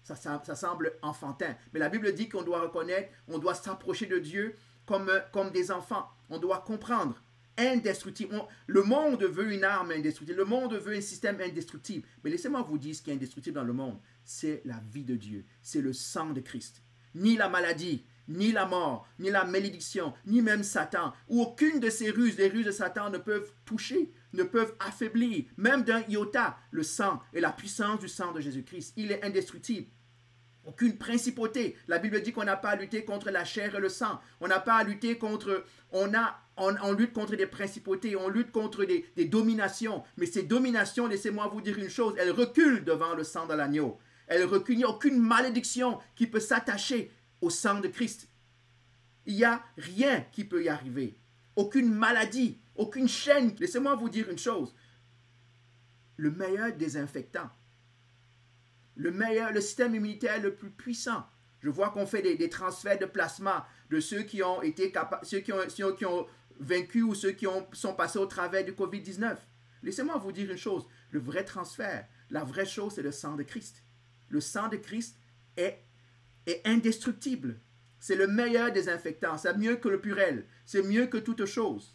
Ça semble enfantin. Mais la Bible dit qu'on doit reconnaître, on doit s'approcher de Dieu comme des enfants. On doit comprendre. Indestructible. Le monde veut une arme indestructible. Le monde veut un système indestructible. Mais laissez-moi vous dire ce qui est indestructible dans le monde. C'est la vie de Dieu. C'est le sang de Christ. Ni la maladie, ni la mort, ni la malédiction, ni même Satan, ou aucune de ces ruses, les ruses de Satan ne peuvent toucher, ne peuvent affaiblir, même d'un iota, le sang et la puissance du sang de Jésus-Christ. Il est indestructible. Aucune principauté. La Bible dit qu'on n'a pas à lutter contre la chair et le sang. On n'a pas à lutter contre... On lutte contre des principautés, on lutte contre des dominations. Mais ces dominations, laissez-moi vous dire une chose, elles reculent devant le sang de l'agneau. Elles reculent. Il n'y a aucune malédiction qui peut s'attacher au sang de Christ. Il n'y a rien qui peut y arriver. Aucune maladie, aucune chaîne. Laissez-moi vous dire une chose. Le meilleur désinfectant, le système immunitaire le plus puissant. Je vois qu'on fait des transferts de plasma de ceux qui ont été capables, ceux qui ont vaincu ou ceux qui sont passés au travers du COVID-19. Laissez-moi vous dire une chose. Le vrai transfert, la vraie chose, c'est le sang de Christ. Le sang de Christ est indestructible. C'est le meilleur désinfectant. C'est mieux que le Purell. C'est mieux que toute chose.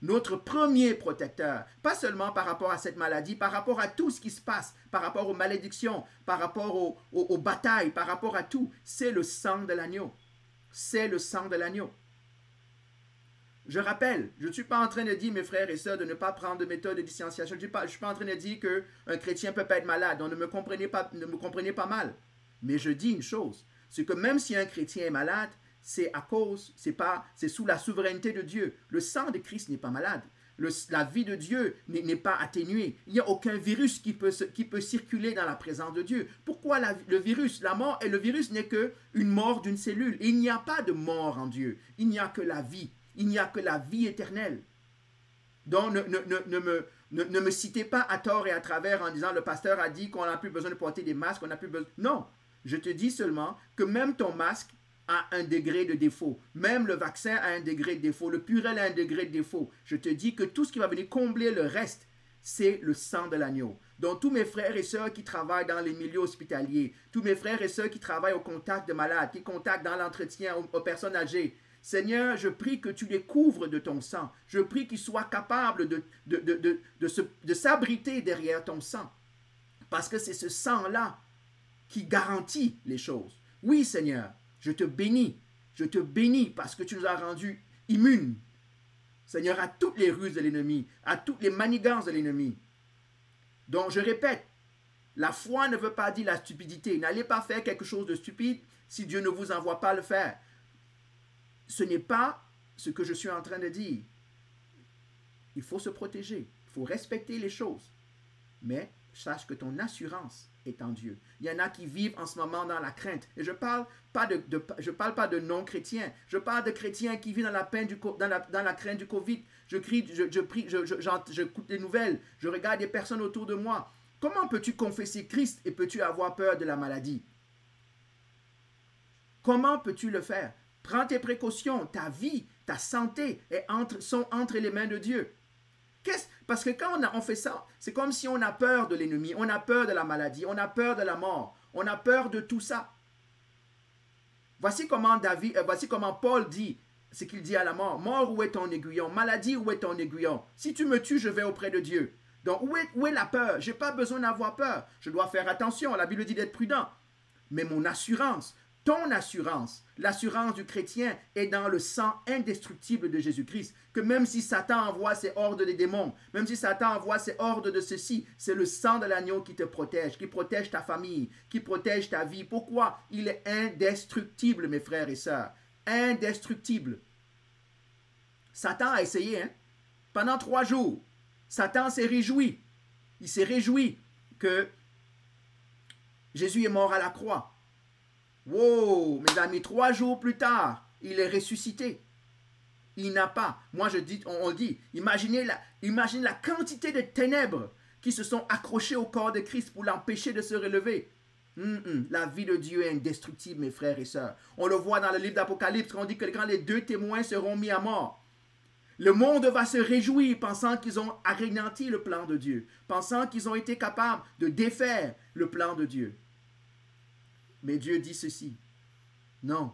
Notre premier protecteur, pas seulement par rapport à cette maladie, par rapport à tout ce qui se passe, par rapport aux malédictions, par rapport aux batailles, par rapport à tout, c'est le sang de l'agneau. C'est le sang de l'agneau. Je rappelle, je ne suis pas en train de dire, mes frères et sœurs, de ne pas prendre de méthode de distanciation. Je ne suis pas en train de dire qu'un chrétien ne peut pas être malade. Donc ne me comprenez pas mal. Mais je dis une chose, c'est que même si un chrétien est malade, c'est sous la souveraineté de Dieu. Le sang de Christ n'est pas malade. La vie de Dieu n'est pas atténuée. Il n'y a aucun virus qui peut circuler dans la présence de Dieu. Pourquoi le virus, la mort, et le virus n'est qu'une mort d'une cellule. Il n'y a pas de mort en Dieu. Il n'y a que la vie. Il n'y a que la vie éternelle. Donc ne me citez pas à tort et à travers en disant le pasteur a dit qu'on n'a plus besoin de porter des masques, on n'a plus besoin. Non, je te dis seulement que même ton masque a un degré de défaut. Même le vaccin a un degré de défaut. Le Purell a un degré de défaut. Je te dis que tout ce qui va venir combler le reste, c'est le sang de l'agneau. Donc tous mes frères et sœurs qui travaillent dans les milieux hospitaliers, tous mes frères et sœurs qui travaillent au contact de malades, qui contactent dans l'entretien aux personnes âgées, Seigneur, je prie que tu les couvres de ton sang. Je prie qu'ils soient capables de s'abriter derrière ton sang. Parce que c'est ce sang-là qui garantit les choses. Oui, Seigneur, je te bénis parce que tu nous as rendus immunes, Seigneur, à toutes les ruses de l'ennemi, à toutes les manigances de l'ennemi. Donc, je répète, la foi ne veut pas dire la stupidité. N'allez pas faire quelque chose de stupide si Dieu ne vous envoie pas le faire. Ce n'est pas ce que je suis en train de dire. Il faut se protéger, il faut respecter les choses. Mais sache que ton assurance est en Dieu. Il y en a qui vivent en ce moment dans la crainte. Et je parle pas de non-chrétiens. Je parle de chrétiens qui vivent dans la peine dans la crainte du Covid. Je crie, je prie, j'écoute les nouvelles. Je regarde des personnes autour de moi. Comment peux-tu confesser Christ et peux-tu avoir peur de la maladie? Comment peux-tu le faire? Prends tes précautions. Ta vie, ta santé sont entre les mains de Dieu. Parce que quand on fait ça, c'est comme si on a peur de l'ennemi, on a peur de la maladie, on a peur de la mort, on a peur de tout ça. Voici comment Paul dit ce qu'il dit à la mort. Mort, où est ton aiguillon? Maladie, où est ton aiguillon? Si tu me tues, je vais auprès de Dieu. Donc, où est la peur? Je n'ai pas besoin d'avoir peur. Je dois faire attention. La Bible dit d'être prudent. Mais mon assurance, ton assurance, l'assurance du chrétien est dans le sang indestructible de Jésus-Christ. Que même si Satan envoie ses hordes de démons, même si Satan envoie ses hordes de ceci, c'est le sang de l'agneau qui te protège, qui protège ta famille, qui protège ta vie. Pourquoi? Il est indestructible, mes frères et sœurs. Indestructible. Satan a essayé, hein? Pendant 3 jours. Satan s'est réjoui. Il s'est réjoui que Jésus est mort à la croix. Wow, mes amis, 3 jours plus tard, il est ressuscité. Il n'a pas, moi je dis, on dit, imaginez la quantité de ténèbres qui se sont accrochées au corps de Christ pour l'empêcher de se relever. La vie de Dieu est indestructible, mes frères et sœurs. On le voit dans le livre d'Apocalypse, quand on dit que quand les 2 témoins seront mis à mort, le monde va se réjouir pensant qu'ils ont anéanti le plan de Dieu, pensant qu'ils ont été capables de défaire le plan de Dieu. Mais Dieu dit ceci. Non.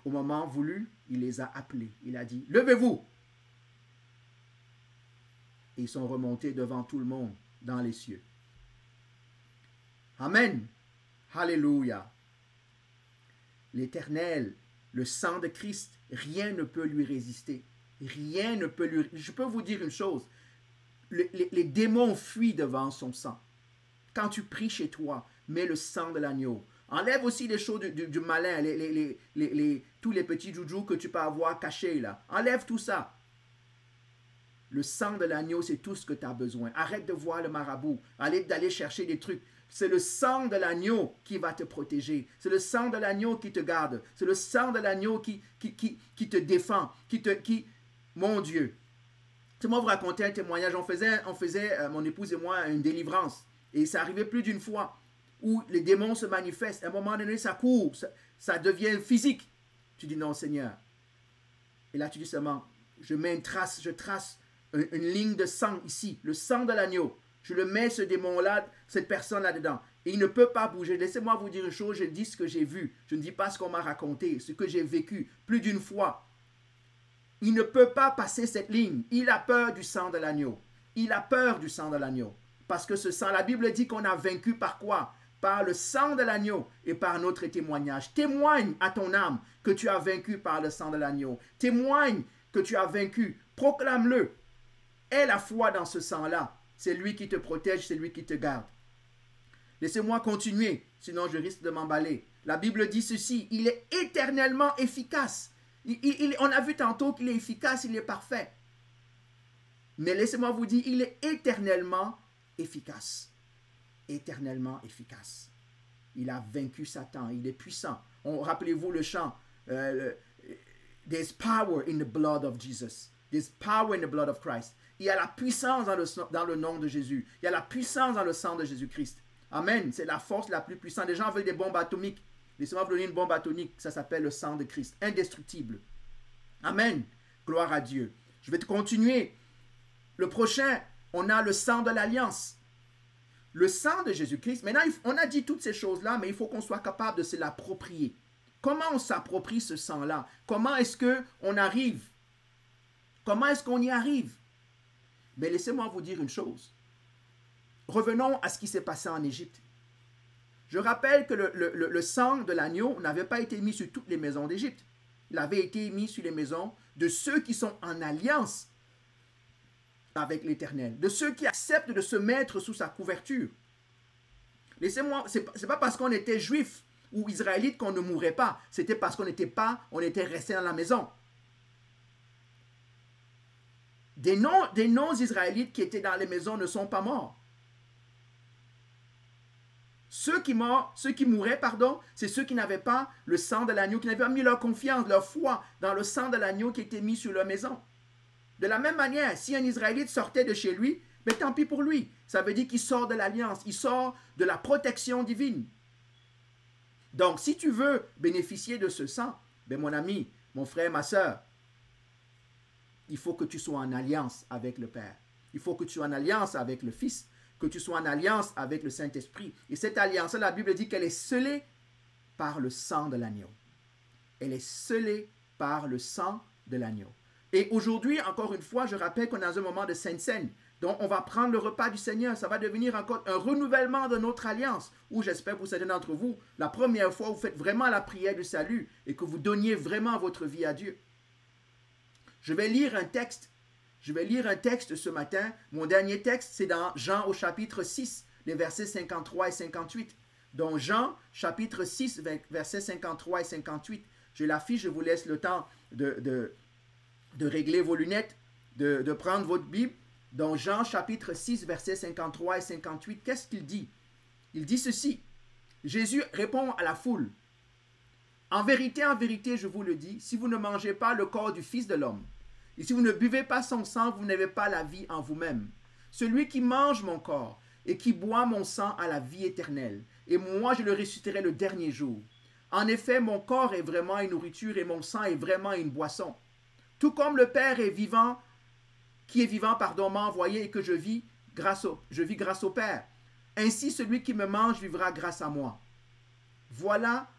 Au moment voulu, il les a appelés. Il a dit, levez-vous. Et ils sont remontés devant tout le monde dans les cieux. Amen. Alléluia. L'Éternel, le sang de Christ, rien ne peut lui résister. Rien ne peut lui... Je peux vous dire une chose. Les démons fuient devant son sang. Quand tu pries chez toi, mets le sang de l'agneau. Enlève aussi les choses du malin, tous les petits joujoux que tu peux avoir cachés là. Enlève tout ça. Le sang de l'agneau, c'est tout ce que tu as besoin. Arrête de voir le marabout. Arrête d'aller chercher des trucs. C'est le sang de l'agneau qui va te protéger. C'est le sang de l'agneau qui te garde. C'est le sang de l'agneau qui te défend. Mon Dieu. C'est moi vous raconter un témoignage. On faisait, mon épouse et moi, une délivrance. Et ça arrivait plus d'une fois où les démons se manifestent. À un moment donné, ça court, ça devient physique. Tu dis non, Seigneur. Et là, tu dis seulement, je trace une ligne de sang ici, le sang de l'agneau. Je le mets, ce démon-là, cette personne là-dedans. Et il ne peut pas bouger. Laissez-moi vous dire une chose, je dis ce que j'ai vu. Je ne dis pas ce qu'on m'a raconté, ce que j'ai vécu plus d'une fois. Il ne peut pas passer cette ligne. Il a peur du sang de l'agneau. Il a peur du sang de l'agneau. Parce que ce sang, la Bible dit qu'on a vaincu par quoi? Par le sang de l'agneau et par notre témoignage. Témoigne à ton âme que tu as vaincu par le sang de l'agneau. Témoigne que tu as vaincu. Proclame-le. Aie la foi dans ce sang-là. C'est lui qui te protège, c'est lui qui te garde. Laissez-moi continuer, sinon je risque de m'emballer. La Bible dit ceci, il est éternellement efficace. On a vu tantôt qu'il est efficace, il est parfait. Mais laissez-moi vous dire, il est éternellement efficace. Éternellement efficace. Il a vaincu Satan, il est puissant. Rappelez-vous le chant, There's power in the blood of Jesus. There's power in the blood of Christ. Il y a la puissance dans le nom de Jésus. Il y a la puissance dans le sang de Jésus-Christ. Amen. C'est la force la plus puissante. Les gens veulent des bombes atomiques. Laissez-moi vous donner une bombe atomique. Ça s'appelle le sang de Christ. Indestructible. Amen. Gloire à Dieu. Je vais te continuer. Le prochain, on a le sang de l'alliance. Le sang de Jésus-Christ. Maintenant, on a dit toutes ces choses-là, mais il faut qu'on soit capable de se l'approprier. Comment on s'approprie ce sang-là? Comment est-ce qu'on arrive? Comment est-ce qu'on y arrive? Mais laissez-moi vous dire une chose. Revenons à ce qui s'est passé en Égypte. Je rappelle que le sang de l'agneau n'avait pas été mis sur toutes les maisons d'Égypte. Il avait été mis sur les maisons de ceux qui sont en alliance avec l'Éternel, de ceux qui acceptent de se mettre sous sa couverture. Laissez-moi, c'est pas parce qu'on était juif ou israélite qu'on ne mourrait pas. C'était parce qu'on était resté dans la maison. Des non-Israélites qui étaient dans les maisons ne sont pas morts. Ceux qui mouraient, c'est ceux qui n'avaient pas le sang de l'agneau, qui n'avaient pas mis leur confiance, leur foi dans le sang de l'agneau qui était mis sur leur maison. De la même manière, si un Israélite sortait de chez lui, mais tant pis pour lui. Ça veut dire qu'il sort de l'alliance, il sort de la protection divine. Donc, si tu veux bénéficier de ce sang, ben mon ami, mon frère, ma soeur, il faut que tu sois en alliance avec le Père. Il faut que tu sois en alliance avec le Fils, que tu sois en alliance avec le Saint-Esprit. Et cette alliance-là, la Bible dit qu'elle est scellée par le sang de l'agneau. Elle est scellée par le sang de l'agneau. Et aujourd'hui, encore une fois, je rappelle qu'on est dans un moment de Sainte Seine. Donc, on va prendre le repas du Seigneur. Ça va devenir encore un renouvellement de notre alliance. Où j'espère pour certains d'entre vous, la première fois, vous faites vraiment la prière du salut et que vous donniez vraiment votre vie à Dieu. Je vais lire un texte. Ce matin. Mon dernier texte, c'est dans Jean au chapitre 6, les versets 53 et 58. Donc, Jean, chapitre 6, versets 53 et 58. Je l'affiche, je vous laisse le temps de régler vos lunettes, de prendre votre Bible. Dans Jean chapitre 6, versets 53 et 58, qu'est-ce qu'il dit? Il dit ceci. Jésus répond à la foule. En vérité, je vous le dis, si vous ne mangez pas le corps du Fils de l'homme, et si vous ne buvez pas son sang, vous n'avez pas la vie en vous-même. Celui qui mange mon corps et qui boit mon sang a la vie éternelle, et moi je le ressusciterai le dernier jour. En effet, mon corps est vraiment une nourriture et mon sang est vraiment une boisson. Tout comme le Père est vivant, m'a envoyé et que je vis grâce au Père. Ainsi, celui qui me mange vivra grâce à moi. Voilà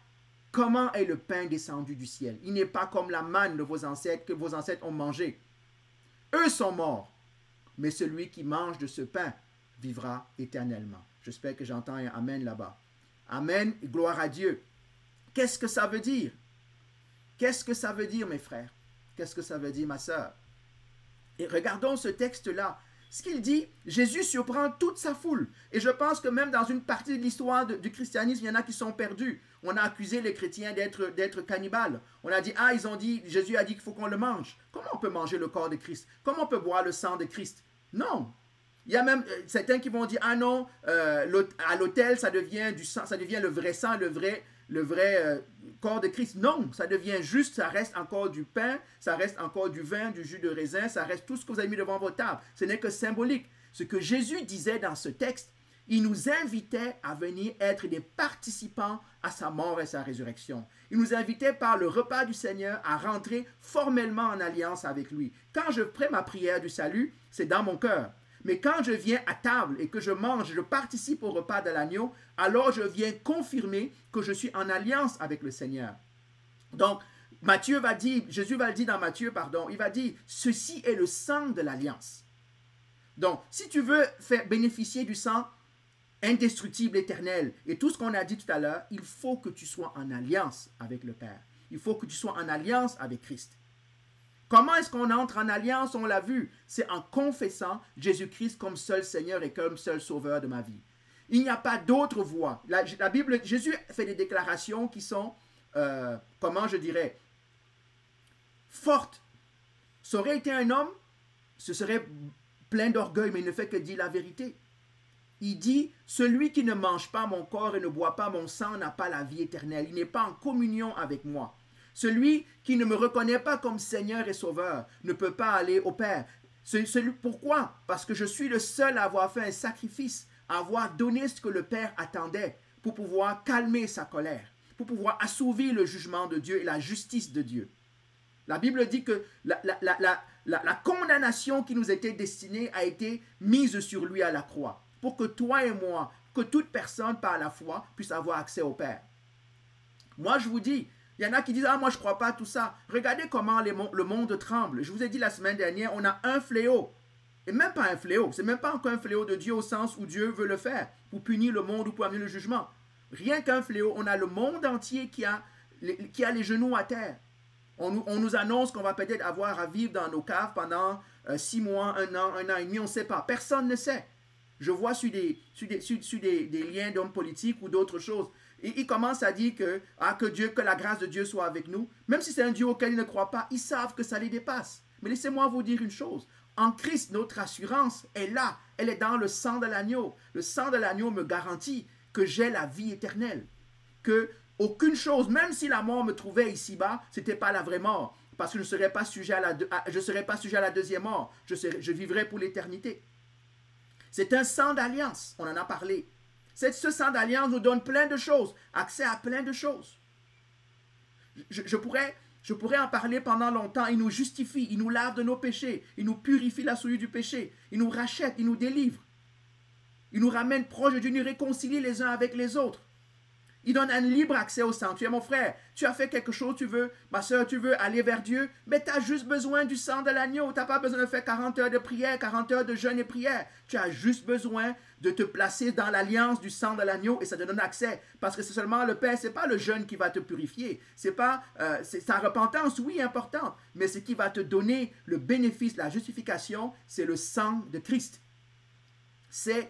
comment est le pain descendu du ciel. Il n'est pas comme la manne de vos ancêtres que vos ancêtres ont mangé. Eux sont morts, mais celui qui mange de ce pain vivra éternellement. J'espère que j'entends un amen là-bas. Amen, gloire à Dieu. Qu'est-ce que ça veut dire? Qu'est-ce que ça veut dire, mes frères? Qu'est-ce que ça veut dire, ma sœur? Et regardons ce texte-là. Ce qu'il dit, Jésus surprend toute sa foule. Et je pense que même dans une partie de l'histoire du christianisme, il y en a qui sont perdus. On a accusé les chrétiens d'être cannibales. On a dit, Jésus a dit qu'il faut qu'on le mange. Comment on peut manger le corps de Christ? Comment on peut boire le sang de Christ? Non. Il y a même certains qui vont dire, ah non, à l'autel, ça devient du sang, ça devient le vrai sang, le vrai corps de Christ. Non, ça devient juste, ça reste encore du pain, ça reste encore du vin, du jus de raisin, ça reste tout ce que vous avez mis devant votre table. Ce n'est que symbolique. Ce que Jésus disait dans ce texte, il nous invitait à venir être des participants à sa mort et sa résurrection. Il nous invitait par le repas du Seigneur à rentrer formellement en alliance avec lui. Quand je prie ma prière du salut, c'est dans mon cœur. Mais quand je viens à table et que je mange, je participe au repas de l'agneau, alors je viens confirmer que je suis en alliance avec le Seigneur. Donc, Jésus va le dire dans Matthieu, il va dire, ceci est le sang de l'alliance. Donc, si tu veux faire bénéficier du sang indestructible, éternel, et tout ce qu'on a dit tout à l'heure, il faut que tu sois en alliance avec le Père. Il faut que tu sois en alliance avec Christ. Comment est-ce qu'on entre en alliance? On l'a vu. C'est en confessant Jésus-Christ comme seul Seigneur et comme seul Sauveur de ma vie. Il n'y a pas d'autre voie. La Bible, Jésus fait des déclarations qui sont, fortes. Ça aurait été un homme, ce serait plein d'orgueil, mais il ne fait que dire la vérité. Il dit, celui qui ne mange pas mon corps et ne boit pas mon sang n'a pas la vie éternelle. Il n'est pas en communion avec moi. Celui qui ne me reconnaît pas comme Seigneur et Sauveur ne peut pas aller au Père. Pourquoi? Parce que je suis le seul à avoir fait un sacrifice, à avoir donné ce que le Père attendait pour pouvoir calmer sa colère, pour pouvoir assouvir le jugement de Dieu et la justice de Dieu. La Bible dit que la condamnation qui nous était destinée a été mise sur lui à la croix, pour que toi et moi, que toute personne par la foi puisse avoir accès au Père. Moi, je vous dis, il y en a qui disent, ah, moi, je ne crois pas à tout ça. Regardez comment le monde tremble. Je vous ai dit la semaine dernière, on a un fléau. Et même pas un fléau. Ce n'est même pas encore un fléau de Dieu au sens où Dieu veut le faire, pour punir le monde ou pour amener le jugement. Rien qu'un fléau. On a le monde entier qui a les genoux à terre. On nous annonce qu'on va peut-être avoir à vivre dans nos caves pendant 6 mois, 1 an et demi, on ne sait pas. Personne ne sait. Je vois sur des liens d'hommes politiques ou d'autres choses. Ils commencent à dire que la grâce de Dieu soit avec nous. Même si c'est un Dieu auquel ils ne croient pas, ils savent que ça les dépasse. Mais laissez-moi vous dire une chose. En Christ, notre assurance est là. Elle est dans le sang de l'agneau. Le sang de l'agneau me garantit que j'ai la vie éternelle. Que aucune chose, même si la mort me trouvait ici-bas, ce n'était pas la vraie mort. Parce que je ne serais pas sujet à la deuxième mort. Je vivrai pour l'éternité. C'est un sang d'alliance. On en a parlé. Ce sang d'alliance nous donne plein de choses. Accès à plein de choses. Je pourrais en parler pendant longtemps. Il nous justifie, il nous lave de nos péchés, il nous purifie la souillure du péché, il nous rachète, il nous délivre. Il nous ramène proche de Dieu, il nous réconcilie les uns avec les autres. Il donne un libre accès au sanctuaire. Mon frère, tu as fait quelque chose, ma soeur, tu veux aller vers Dieu, mais tu as juste besoin du sang de l'agneau. Tu n'as pas besoin de faire 40 heures de prière, 40 heures de jeûne et prière. Tu as juste besoin de te placer dans l'alliance du sang de l'agneau et ça te donne accès. Parce que c'est seulement le Père, ce n'est pas le jeûne qui va te purifier. C'est ta repentance, oui, importante, mais ce qui va te donner le bénéfice, la justification, c'est le sang de Christ. C'est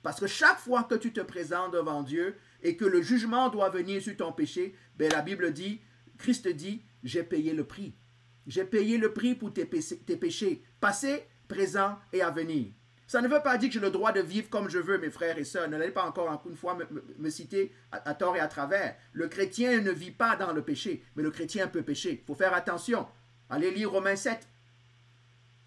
parce que chaque fois que tu te présentes devant Dieu, et que le jugement doit venir sur ton péché, ben la Bible dit, Christ dit, j'ai payé le prix. J'ai payé le prix pour tes péchés, passés, présents et à venir. Ça ne veut pas dire que j'ai le droit de vivre comme je veux, mes frères et sœurs. Ne l'allez pas encore une fois me citer à tort et à travers. Le chrétien ne vit pas dans le péché, mais le chrétien peut pécher. Il faut faire attention. Allez lire Romains 7.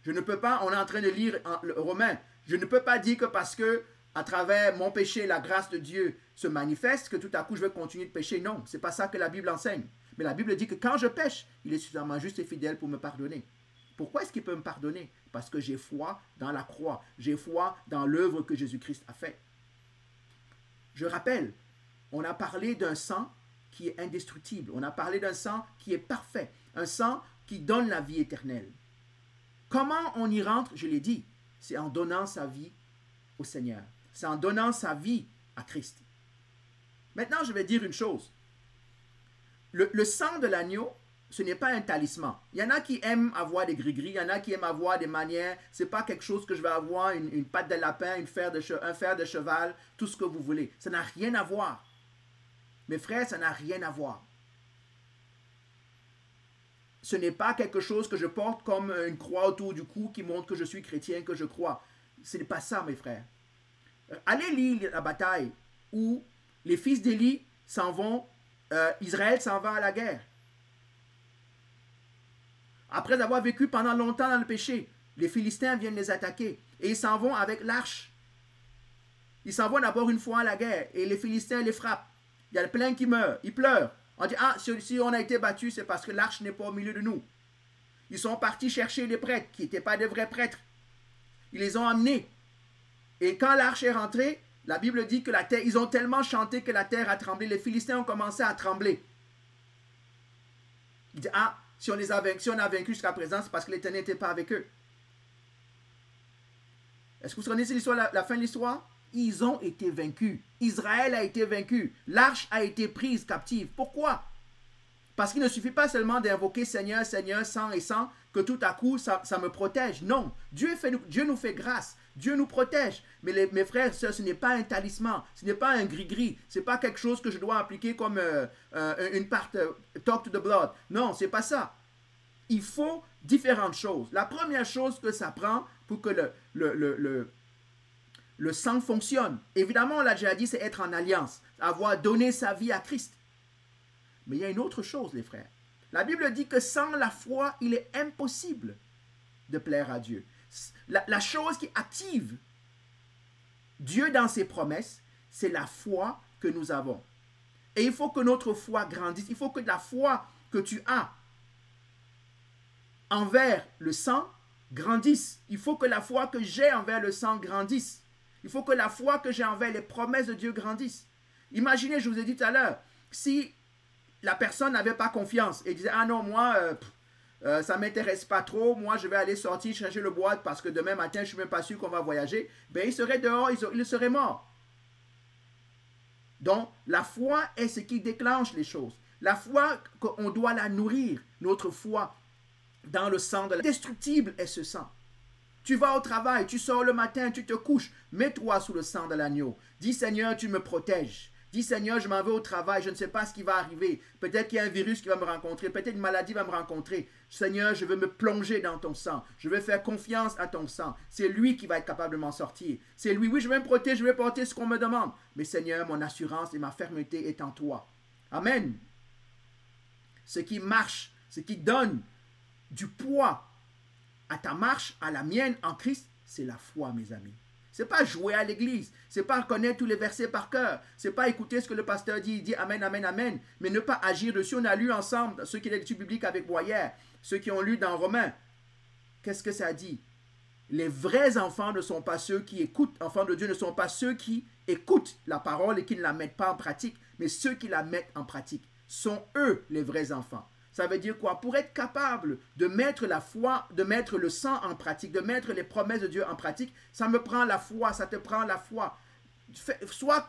Je ne peux pas, on est en train de lire Romains. Je ne peux pas dire que parce que à travers mon péché, la grâce de Dieu se manifeste, que tout à coup je vais continuer de pécher. Non, ce n'est pas ça que la Bible enseigne. Mais la Bible dit que quand je pêche, il est suffisamment juste et fidèle pour me pardonner. Pourquoi est-ce qu'il peut me pardonner? Parce que j'ai foi dans la croix. J'ai foi dans l'œuvre que Jésus-Christ a faite. Je rappelle, on a parlé d'un sang qui est indestructible. On a parlé d'un sang qui est parfait. Un sang qui donne la vie éternelle. Comment on y rentre? Je l'ai dit. C'est en donnant sa vie au Seigneur. C'est en donnant sa vie à Christ. Maintenant, je vais dire une chose. Le sang de l'agneau, ce n'est pas un talisman. Il y en a qui aiment avoir des gris-gris, il y en a qui aiment avoir des manières. Ce n'est pas quelque chose que je vais avoir, une patte de lapin, un fer de cheval, tout ce que vous voulez. Ça n'a rien à voir. Mes frères, ça n'a rien à voir. Ce n'est pas quelque chose que je porte comme une croix autour du cou qui montre que je suis chrétien, que je crois. Ce n'est pas ça, mes frères. Allez lire la bataille où les fils d'Élie s'en vont, Israël s'en va à la guerre. Après avoir vécu pendant longtemps dans le péché, les Philistins viennent les attaquer et ils s'en vont avec l'arche. Ils s'en vont d'abord une fois à la guerre et les Philistins les frappent. Il y a plein qui meurent, ils pleurent. On dit, ah, si on a été battu, c'est parce que l'arche n'est pas au milieu de nous. Ils sont partis chercher les prêtres qui n'étaient pas des vrais prêtres. Ils les ont amenés. Et quand l'arche est rentrée, la Bible dit que la terre, ils ont tellement chanté que la terre a tremblé. Les Philistins ont commencé à trembler. Ils disent, ah, si on a vaincu jusqu'à présent, c'est parce que l'Éternel n'était pas avec eux. Est-ce que vous connaissez l'histoire, la fin de l'histoire? Ils ont été vaincus. Israël a été vaincu. L'arche a été prise captive. Pourquoi? Parce qu'il ne suffit pas seulement d'invoquer Seigneur, Seigneur, sang et sang, que tout à coup, ça me protège. Non. Dieu nous fait grâce. Dieu nous protège. Mais mes frères et sœurs, ce n'est pas un talisman. Ce n'est pas un gris-gris. Ce n'est pas quelque chose que je dois appliquer comme une part talk to the blood. Non, ce n'est pas ça. Il faut différentes choses. La première chose que ça prend pour que le sang fonctionne. Évidemment, on l'a déjà dit, c'est être en alliance. Avoir donné sa vie à Christ. Mais il y a une autre chose, les frères. La Bible dit que sans la foi, il est impossible de plaire à Dieu. La chose qui active Dieu dans ses promesses, c'est la foi que nous avons. Et il faut que notre foi grandisse. Il faut que la foi que tu as envers le sang grandisse. Il faut que la foi que j'ai envers le sang grandisse. Il faut que la foi que j'ai envers les promesses de Dieu grandisse. Imaginez, je vous ai dit tout à l'heure, si la personne n'avait pas confiance et disait « Ah non, moi, ça ne m'intéresse pas trop. Moi, je vais aller sortir chercher le bois parce que demain matin, je ne suis même pas sûr qu'on va voyager. » Ben, il serait dehors, il serait mort. Donc, la foi est ce qui déclenche les choses. La foi, on doit la nourrir. Notre foi dans le sang de l'indestructible est ce sang. Tu vas au travail, tu sors le matin, tu te couches. Mets-toi sous le sang de l'agneau. Dis, Seigneur, tu me protèges. Dis, Seigneur, je m'en vais au travail, je ne sais pas ce qui va arriver. Peut-être qu'il y a un virus qui va me rencontrer, peut-être une maladie va me rencontrer. Seigneur, je veux me plonger dans ton sang. Je veux faire confiance à ton sang. C'est lui qui va être capable de m'en sortir. C'est lui. Oui, je vais me protéger, je vais porter ce qu'on me demande. Mais Seigneur, mon assurance et ma fermeté est en toi. Amen. Ce qui marche, ce qui donne du poids à ta marche, à la mienne en Christ, c'est la foi, mes amis. C'est pas jouer à l'église, c'est pas connaître tous les versets par cœur, c'est pas écouter ce que le pasteur dit, il dit amen, amen, amen, mais ne pas agir dessus. On a lu ensemble, ceux qui ont l'étude biblique avec Boyer, ceux qui ont lu dans Romains, qu'est-ce que ça dit? Les vrais enfants ne sont pas ceux qui écoutent, enfants de Dieu ne sont pas ceux qui écoutent la parole et qui ne la mettent pas en pratique, mais ceux qui la mettent en pratique sont eux les vrais enfants. Ça veut dire quoi? Pour être capable de mettre la foi, de mettre le sang en pratique, de mettre les promesses de Dieu en pratique, ça me prend la foi, ça te prend la foi.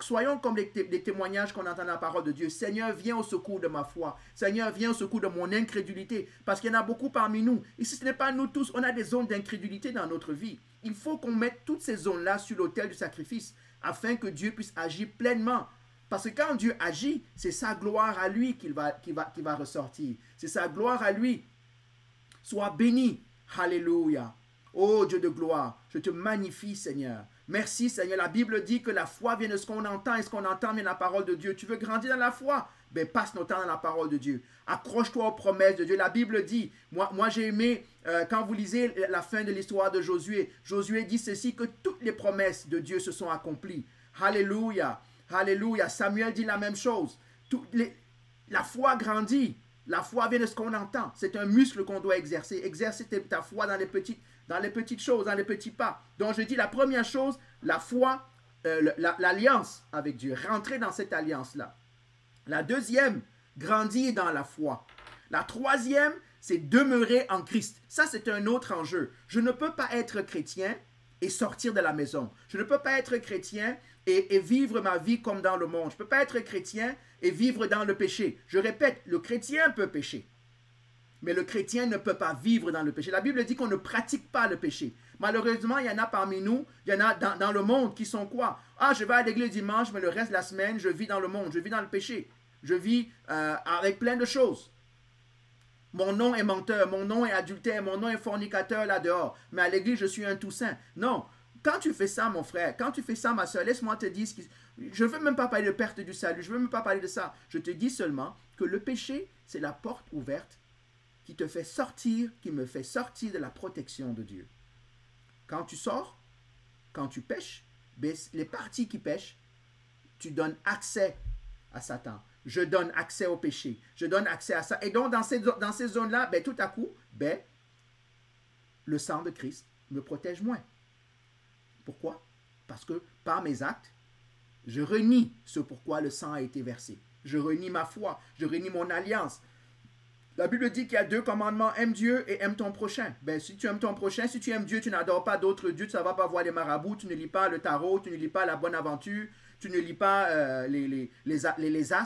Soyons comme les témoignages qu'on entend dans la parole de Dieu. Seigneur, viens au secours de ma foi. Seigneur, viens au secours de mon incrédulité. Parce qu'il y en a beaucoup parmi nous. Et si ce n'est pas nous tous, on a des zones d'incrédulité dans notre vie. Il faut qu'on mette toutes ces zones-là sur l'autel du sacrifice afin que Dieu puisse agir pleinement. Parce que quand Dieu agit, c'est sa gloire à lui qui va ressortir. C'est sa gloire à lui. Sois béni. Alléluia. Oh Dieu de gloire, je te magnifie, Seigneur. Merci, Seigneur. La Bible dit que la foi vient de ce qu'on entend et ce qu'on entend vient de la parole de Dieu. Tu veux grandir dans la foi? Ben, passe notre temps dans la parole de Dieu. Accroche-toi aux promesses de Dieu. La Bible dit, moi j'ai aimé, quand vous lisez la fin de l'histoire de Josué, Josué dit ceci, que toutes les promesses de Dieu se sont accomplies. Alléluia. Alléluia. Samuel dit la même chose. La foi grandit. La foi vient de ce qu'on entend. C'est un muscle qu'on doit exercer. Exercer ta foi dans les petites choses, dans les petits pas. Donc je dis la première chose, la foi, l'alliance avec Dieu. Rentrer dans cette alliance-là. La deuxième, grandir dans la foi. La troisième, c'est demeurer en Christ. Ça, c'est un autre enjeu. Je ne peux pas être chrétien et sortir de la maison. Je ne peux pas être chrétien et vivre ma vie comme dans le monde. Je ne peux pas être chrétien et vivre dans le péché. Je répète, le chrétien peut pécher. Mais le chrétien ne peut pas vivre dans le péché. La Bible dit qu'on ne pratique pas le péché. Malheureusement, il y en a parmi nous, il y en a dans le monde qui sont quoi? Ah, je vais à l'église dimanche, mais le reste de la semaine, je vis dans le monde, je vis dans le péché. Je vis avec plein de choses. Mon nom est menteur, mon nom est adultère, mon nom est fornicateur là dehors. Mais à l'église, je suis un tout saint. Non. Quand tu fais ça, mon frère, quand tu fais ça, ma soeur, laisse-moi te dire, je ne veux même pas parler de perte du salut, je ne veux même pas parler de ça. Je te dis seulement que le péché, c'est la porte ouverte qui te fait sortir, qui me fait sortir de la protection de Dieu. Quand tu sors, quand tu pêches, les parties qui pêchent, tu donnes accès à Satan. Je donne accès au péché. Je donne accès à ça. Et donc, dans ces zones-là, tout à coup, le sang de Christ me protège moins. Pourquoi? Parce que par mes actes, je renie ce pourquoi le sang a été versé. Je renie ma foi. Je renie mon alliance. La Bible dit qu'il y a 2 commandements. Aime Dieu et aime ton prochain. Si tu aimes ton prochain, si tu aimes Dieu, tu n'adores pas d'autres dieux. Tu ne vas pas voir les marabouts. Tu ne lis pas le tarot. Tu ne lis pas la bonne aventure. Tu ne lis pas les as.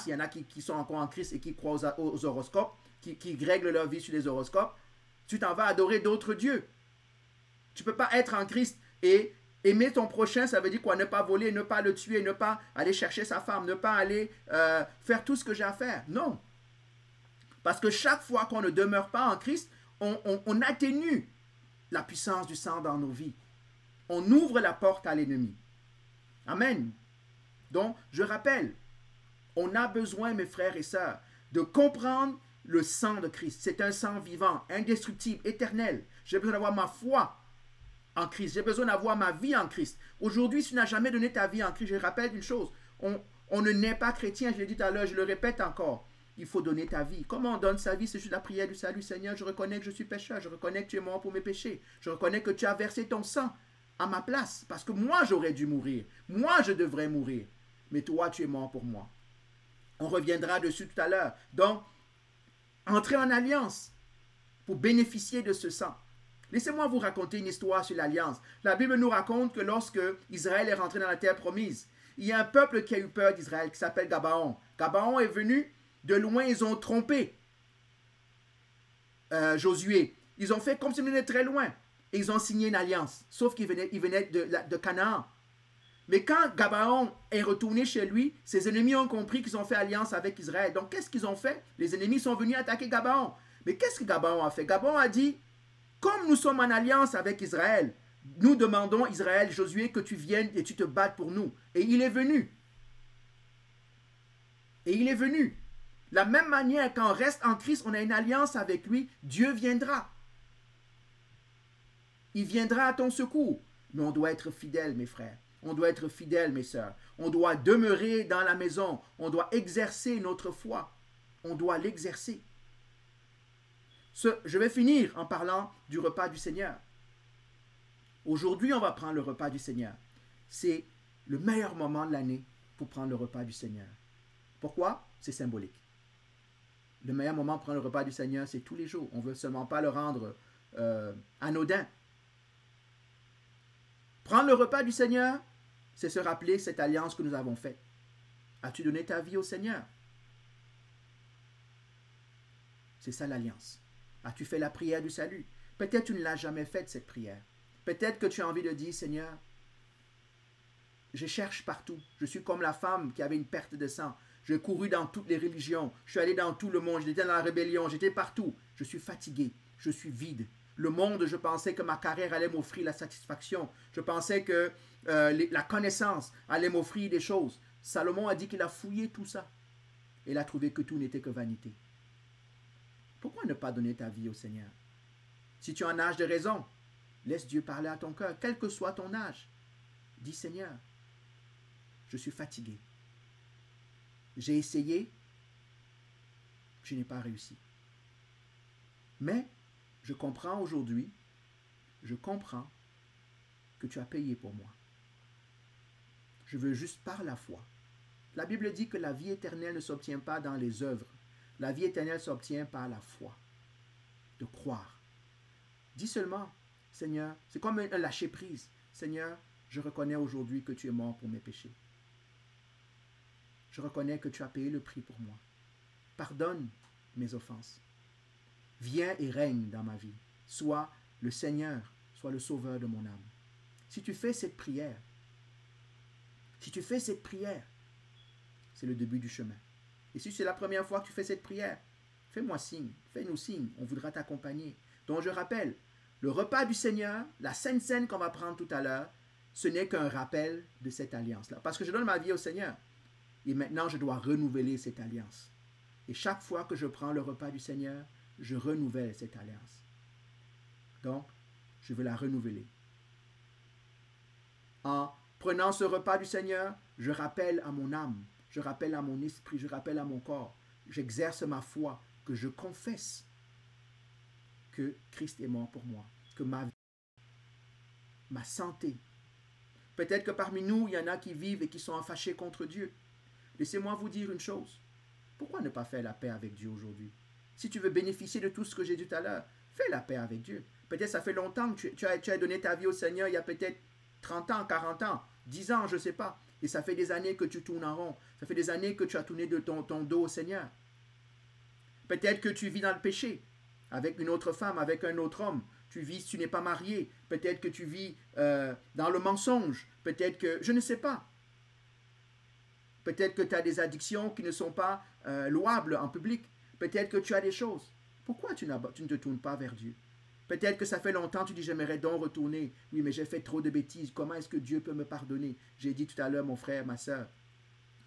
Il y en a qui sont encore en Christ et qui croient aux horoscopes, qui règlent leur vie sur les horoscopes. Tu t'en vas adorer d'autres dieux. Tu ne peux pas être en Christ et aimer ton prochain. Ça veut dire quoi? Ne pas voler, ne pas le tuer, ne pas aller chercher sa femme, ne pas aller faire tout ce que j'ai à faire. Non. Parce que chaque fois qu'on ne demeure pas en Christ, on atténue la puissance du sang dans nos vies. On ouvre la porte à l'ennemi. Amen. Donc, je rappelle, on a besoin, mes frères et sœurs, de comprendre le sang de Christ. C'est un sang vivant, indestructible, éternel. J'ai besoin d'avoir ma foi en Christ. J'ai besoin d'avoir ma vie en Christ. Aujourd'hui, si tu n'as jamais donné ta vie en Christ, je rappelle une chose, on ne naît pas chrétien, je l'ai dit tout à l'heure, je le répète encore. Il faut donner ta vie. Comment on donne sa vie? C'est juste la prière du salut. Seigneur, je reconnais que je suis pécheur. Je reconnais que tu es mort pour mes péchés. Je reconnais que tu as versé ton sang à ma place. Parce que moi, j'aurais dû mourir. Moi, je devrais mourir. Mais toi, tu es mort pour moi. On reviendra dessus tout à l'heure. Donc, entrez en alliance pour bénéficier de ce sang. Laissez-moi vous raconter une histoire sur l'alliance. La Bible nous raconte que lorsque Israël est rentré dans la terre promise, il y a un peuple qui a eu peur d'Israël qui s'appelle Gabaon. Gabaon est venu de loin, ils ont trompé Josué. Ils ont fait comme s'ils venaient très loin. Et ils ont signé une alliance. Sauf qu'ils venaient de Canaan. Mais quand Gabaon est retourné chez lui, ses ennemis ont compris qu'ils ont fait alliance avec Israël. Donc, qu'est-ce qu'ils ont fait? Les ennemis sont venus attaquer Gabaon. Mais qu'est-ce que Gabaon a fait? Gabaon a dit, comme nous sommes en alliance avec Israël, nous demandons, Israël, Josué, que tu viennes et tu te battes pour nous. Et il est venu. Et il est venu. De la même manière, quand on reste en Christ, on a une alliance avec lui, Dieu viendra. Il viendra à ton secours. Mais on doit être fidèle, mes frères. On doit être fidèle, mes sœurs. On doit demeurer dans la maison. On doit exercer notre foi. On doit l'exercer. Je vais finir en parlant du repas du Seigneur. Aujourd'hui, on va prendre le repas du Seigneur. C'est le meilleur moment de l'année pour prendre le repas du Seigneur. Pourquoi? C'est symbolique. Le meilleur moment pour prendre le repas du Seigneur, c'est tous les jours. On ne veut seulement pas le rendre anodin. Prendre le repas du Seigneur, c'est se rappeler cette alliance que nous avons faite. As-tu donné ta vie au Seigneur? C'est ça l'alliance. As-tu fait la prière du salut? Peut-être tu ne l'as jamais faite, cette prière. Peut-être que tu as envie de dire, Seigneur, je cherche partout. Je suis comme la femme qui avait une perte de sang. J'ai couru dans toutes les religions. Je suis allé dans tout le monde. J'étais dans la rébellion. J'étais partout. Je suis fatigué. Je suis vide. Le monde, je pensais que ma carrière allait m'offrir la satisfaction. Je pensais que la connaissance allait m'offrir des choses. Salomon a dit qu'il a fouillé tout ça. Et il a trouvé que tout n'était que vanité. Pourquoi ne pas donner ta vie au Seigneur? Si tu es en âge de raison, laisse Dieu parler à ton cœur, quel que soit ton âge. Dis, Seigneur, je suis fatigué. J'ai essayé, je n'ai pas réussi. Mais je comprends aujourd'hui, je comprends que tu as payé pour moi. Je veux juste par la foi. La Bible dit que la vie éternelle ne s'obtient pas dans les œuvres. La vie éternelle s'obtient par la foi, de croire. Dis seulement, Seigneur, c'est comme un lâcher-prise. Seigneur, je reconnais aujourd'hui que tu es mort pour mes péchés. Je reconnais que tu as payé le prix pour moi. Pardonne mes offenses. Viens et règne dans ma vie. Sois le Seigneur, sois le Sauveur de mon âme. Si tu fais cette prière, c'est le début du chemin. Et si c'est la première fois que tu fais cette prière, fais-moi signe, fais-nous signe, on voudra t'accompagner. Donc je rappelle, le repas du Seigneur, la Sainte Seine qu'on va prendre tout à l'heure, ce n'est qu'un rappel de cette alliance-là. Parce que je donne ma vie au Seigneur. Et maintenant, je dois renouveler cette alliance. Et chaque fois que je prends le repas du Seigneur, je renouvelle cette alliance. Donc, je veux la renouveler. En prenant ce repas du Seigneur, je rappelle à mon âme, je rappelle à mon esprit, je rappelle à mon corps, j'exerce ma foi, que je confesse que Christ est mort pour moi, que ma vie, ma santé. Peut-être que parmi nous, il y en a qui vivent et qui sont fâchés contre Dieu. Laissez-moi vous dire une chose. Pourquoi ne pas faire la paix avec Dieu aujourd'hui? Si tu veux bénéficier de tout ce que j'ai dit tout à l'heure, fais la paix avec Dieu. Peut-être ça fait longtemps que tu as donné ta vie au Seigneur, il y a peut-être 30 ans, 40 ans, 10 ans, je ne sais pas. Et ça fait des années que tu tournes en rond. Ça fait des années que tu as tourné de ton dos au Seigneur. Peut-être que tu vis dans le péché, avec une autre femme, avec un autre homme. Tu n'es pas marié. Peut-être que tu vis dans le mensonge. Peut-être que, je ne sais pas. Peut-être que tu as des addictions qui ne sont pas louables en public. Peut-être que tu as des choses. Pourquoi tu ne te tournes pas vers Dieu? Peut-être que ça fait longtemps, tu dis, j'aimerais donc retourner. Oui, mais j'ai fait trop de bêtises. Comment est-ce que Dieu peut me pardonner? J'ai dit tout à l'heure, mon frère, ma soeur,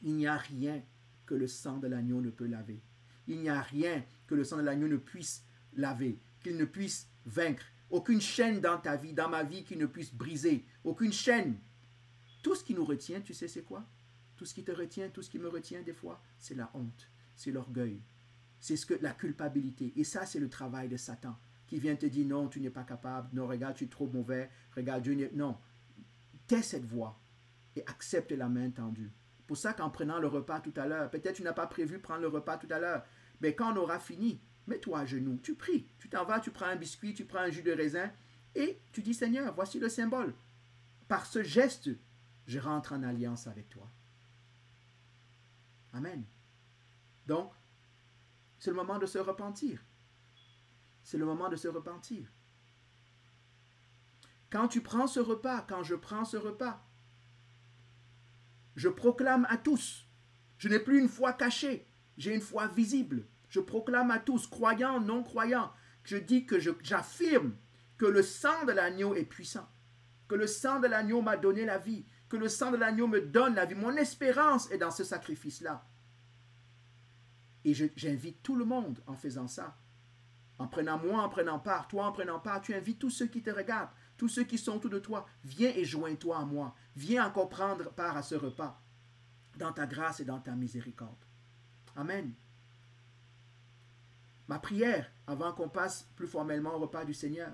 il n'y a rien que le sang de l'agneau ne peut laver. Il n'y a rien que le sang de l'agneau ne puisse laver, qu'il ne puisse vaincre. Aucune chaîne dans ta vie, dans ma vie, qui ne puisse briser. Aucune chaîne. Tout ce qui nous retient, tu sais c'est quoi? Tout ce qui te retient, tout ce qui me retient des fois, c'est la honte, c'est l'orgueil, c'est la culpabilité. Et ça, c'est le travail de Satan, qui vient te dire, non, tu n'es pas capable, non, regarde, tu es trop mauvais, regarde, Dieu n'est... Non, tais cette voix et accepte la main tendue. Pour ça qu'en prenant le repas tout à l'heure, peut-être tu n'as pas prévu prendre le repas tout à l'heure, mais quand on aura fini, mets-toi à genoux, tu pries, tu t'en vas, tu prends un biscuit, tu prends un jus de raisin, et tu dis, Seigneur, voici le symbole. Par ce geste, je rentre en alliance avec toi. Amen. Donc, c'est le moment de se repentir. C'est le moment de se repentir. Quand tu prends ce repas, quand je prends ce repas, Je proclame à tous. Je n'ai plus une foi cachée. J'ai une foi visible. Je proclame à tous, croyants, non-croyants. Je dis que j'affirme que le sang de l'agneau est puissant. Que le sang de l'agneau m'a donné la vie. Que le sang de l'agneau me donne la vie. Mon espérance est dans ce sacrifice-là. Et j'invite tout le monde en faisant ça. En prenant moi, en prenant part, toi en prenant part, tu invites tous ceux qui te regardent, tous ceux qui sont autour de toi. Viens et joins-toi à moi. Viens encore prendre part à ce repas dans ta grâce et dans ta miséricorde. Amen. Ma prière, avant qu'on passe plus formellement au repas du Seigneur,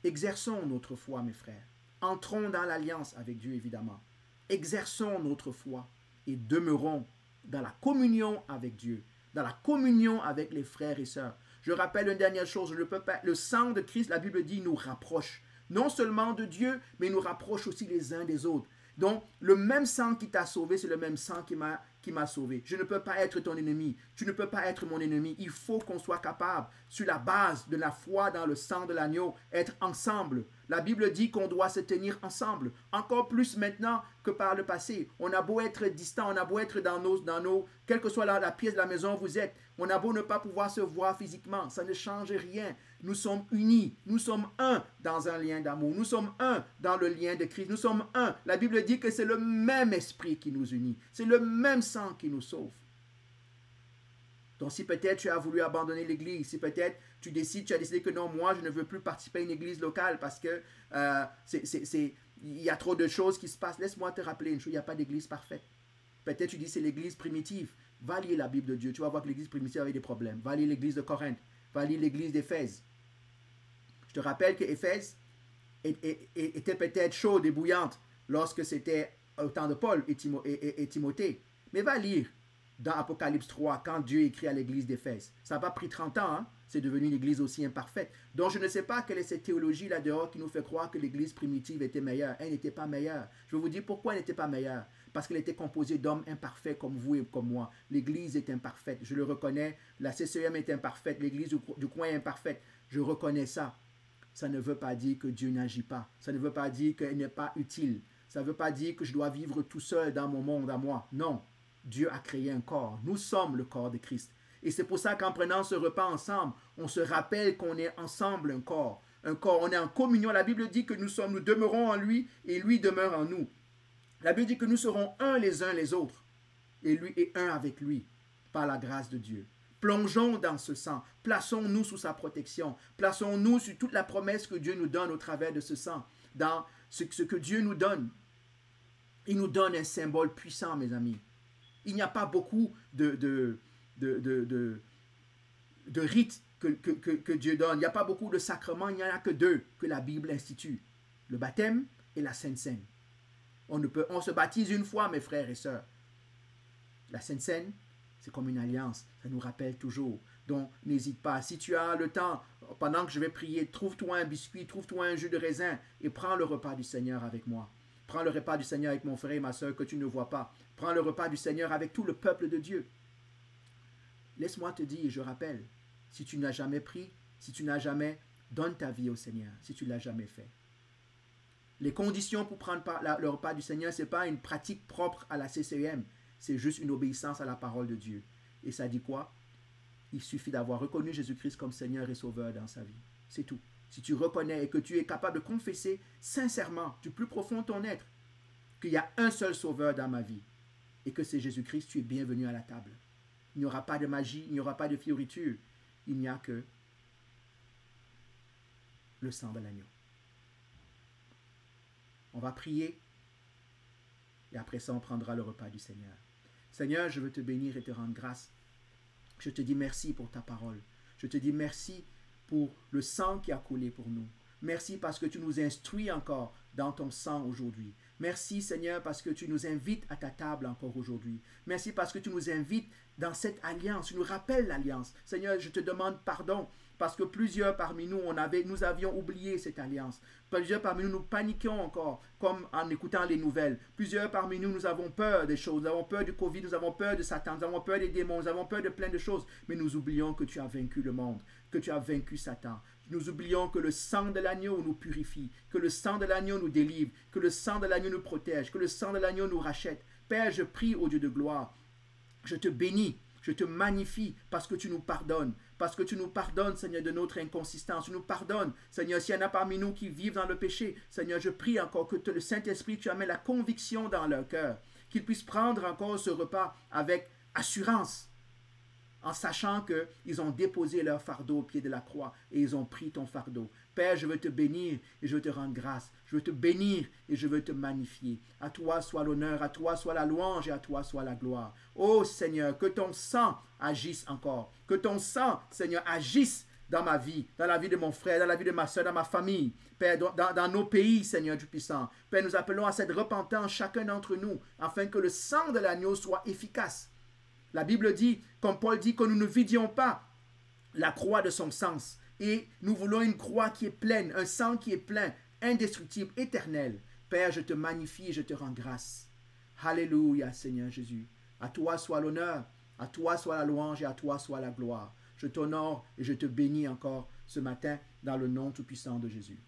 exerçons notre foi, mes frères. Entrons dans l'alliance avec Dieu, évidemment. Exerçons notre foi et demeurons dans la communion avec Dieu, dans la communion avec les frères et sœurs. Je rappelle une dernière chose, le sang de Christ, la Bible dit, nous rapproche, non seulement de Dieu, mais nous rapproche aussi les uns des autres. Donc, le même sang qui t'a sauvé, c'est le même sang qui m'a sauvé. Je ne peux pas être ton ennemi. Tu ne peux pas être mon ennemi. Il faut qu'on soit capable, sur la base de la foi dans le sang de l'agneau, être ensemble. La Bible dit qu'on doit se tenir ensemble. Encore plus maintenant que par le passé. On a beau être distant, on a beau être dans nos quelle que soit la pièce de la maison où vous êtes, on a beau ne pas pouvoir se voir physiquement, ça ne change rien. Nous sommes unis, nous sommes un dans un lien d'amour, nous sommes un dans le lien de Christ, nous sommes un. La Bible dit que c'est le même esprit qui nous unit, c'est le même sang qui nous sauve. Donc si peut-être tu as voulu abandonner l'église, si peut-être tu as décidé que non, moi je ne veux plus participer à une église locale parce que il y a trop de choses qui se passent, laisse-moi te rappeler une chose, il n'y a pas d'église parfaite. Peut-être tu dis c'est l'église primitive. Va lire la Bible de Dieu. Tu vas voir que l'église primitive avait des problèmes. Va lire l'église de Corinthe. Va lire l'église d'Éphèse. Je te rappelle que Éphèse était peut-être chaude et bouillante lorsque c'était au temps de Paul et Timothée. Mais va lire dans Apocalypse 3 quand Dieu écrit à l'église d'Éphèse. Ça n'a pas pris 30 ans. Hein? C'est devenu une église aussi imparfaite. Donc je ne sais pas quelle est cette théologie là-dehors qui nous fait croire que l'église primitive était meilleure. Elle n'était pas meilleure. Je vais vous dire pourquoi elle n'était pas meilleure. Parce qu'elle était composée d'hommes imparfaits comme vous et comme moi. L'église est imparfaite, je le reconnais. La CCM est imparfaite, l'église du coin est imparfaite. Je reconnais ça. Ça ne veut pas dire que Dieu n'agit pas. Ça ne veut pas dire qu'elle n'est pas utile. Ça ne veut pas dire que je dois vivre tout seul dans mon monde à moi. Non, Dieu a créé un corps. Nous sommes le corps de Christ. Et c'est pour ça qu'en prenant ce repas ensemble, on se rappelle qu'on est ensemble un corps. Un corps, on est en communion. La Bible dit que nous demeurons en lui et lui demeure en nous. La Bible dit que nous serons un les autres, et lui est un avec lui, par la grâce de Dieu. Plongeons dans ce sang, plaçons-nous sous sa protection, plaçons-nous sur toute la promesse que Dieu nous donne au travers de ce sang, dans ce que Dieu nous donne. Il nous donne un symbole puissant, mes amis. Il n'y a pas beaucoup de rites que Dieu donne, il n'y a pas beaucoup de sacrements, il n'y en a que 2 que la Bible institue, le baptême et la Sainte Seine. On se baptise une fois, mes frères et sœurs. La Sainte Seine, c'est comme une alliance. Ça nous rappelle toujours. Donc, n'hésite pas. Si tu as le temps, pendant que je vais prier, trouve-toi un biscuit, trouve-toi un jus de raisin et prends le repas du Seigneur avec moi. Prends le repas du Seigneur avec mon frère et ma sœur que tu ne vois pas. Prends le repas du Seigneur avec tout le peuple de Dieu. Laisse-moi te dire, je rappelle, si tu n'as jamais pris, si tu n'as jamais, donne ta vie au Seigneur, si tu ne l'as jamais fait. Les conditions pour prendre le repas du Seigneur, ce n'est pas une pratique propre à la CCM. C'est juste une obéissance à la parole de Dieu. Et ça dit quoi? Il suffit d'avoir reconnu Jésus-Christ comme Seigneur et Sauveur dans sa vie. C'est tout. Si tu reconnais et que tu es capable de confesser sincèrement, du plus profond de ton être, qu'il y a un seul Sauveur dans ma vie et que c'est Jésus-Christ, tu es bienvenu à la table. Il n'y aura pas de magie, il n'y aura pas de fioriture. Il n'y a que le sang de l'agneau. On va prier et après ça, on prendra le repas du Seigneur. Seigneur, je veux te bénir et te rendre grâce. Je te dis merci pour ta parole. Je te dis merci pour le sang qui a coulé pour nous. Merci parce que tu nous instruis encore dans ton sang aujourd'hui. Merci Seigneur parce que tu nous invites à ta table encore aujourd'hui. Merci parce que tu nous invites dans cette alliance. Tu nous rappelles l'alliance. Seigneur, je te demande pardon parce que plusieurs parmi nous, nous avions oublié cette alliance. Plusieurs parmi nous, nous paniquions encore, comme en écoutant les nouvelles. Plusieurs parmi nous, nous avons peur des choses. Nous avons peur du Covid, nous avons peur de Satan, nous avons peur des démons, nous avons peur de plein de choses. Mais nous oublions que tu as vaincu le monde, que tu as vaincu Satan. Nous oublions que le sang de l'agneau nous purifie, que le sang de l'agneau nous délivre, que le sang de l'agneau nous protège, que le sang de l'agneau nous rachète. Père, je prie au Dieu de gloire. Je te bénis, je te magnifie parce que tu nous pardonnes. Parce que tu nous pardonnes, Seigneur, de notre inconsistance. Tu nous pardonnes, Seigneur, s'il y en a parmi nous qui vivent dans le péché. Seigneur, je prie encore que le Saint-Esprit, tu amènes la conviction dans leur cœur. Qu'ils puissent prendre encore ce repas avec assurance, en sachant qu'ils ont déposé leur fardeau au pied de la croix et ils ont pris ton fardeau. Père, je veux te bénir et je veux te rendre grâce. Je veux te bénir et je veux te magnifier. À toi soit l'honneur, à toi soit la louange et à toi soit la gloire. Ô Seigneur, que ton sang agisse encore. Que ton sang, Seigneur, agisse dans ma vie, dans la vie de mon frère, dans la vie de ma soeur, dans ma famille. Père, dans nos pays, Seigneur du puissant. Père, nous appelons à cette repentance chacun d'entre nous, afin que le sang de l'agneau soit efficace. La Bible dit, comme Paul dit, que nous ne vidions pas la croix de son sens. Et nous voulons une croix qui est pleine, un sang qui est plein, indestructible, éternel. Père, je te magnifie et je te rends grâce. Alléluia, Seigneur Jésus. À toi soit l'honneur, à toi soit la louange et à toi soit la gloire. Je t'honore et je te bénis encore ce matin dans le nom tout-puissant de Jésus.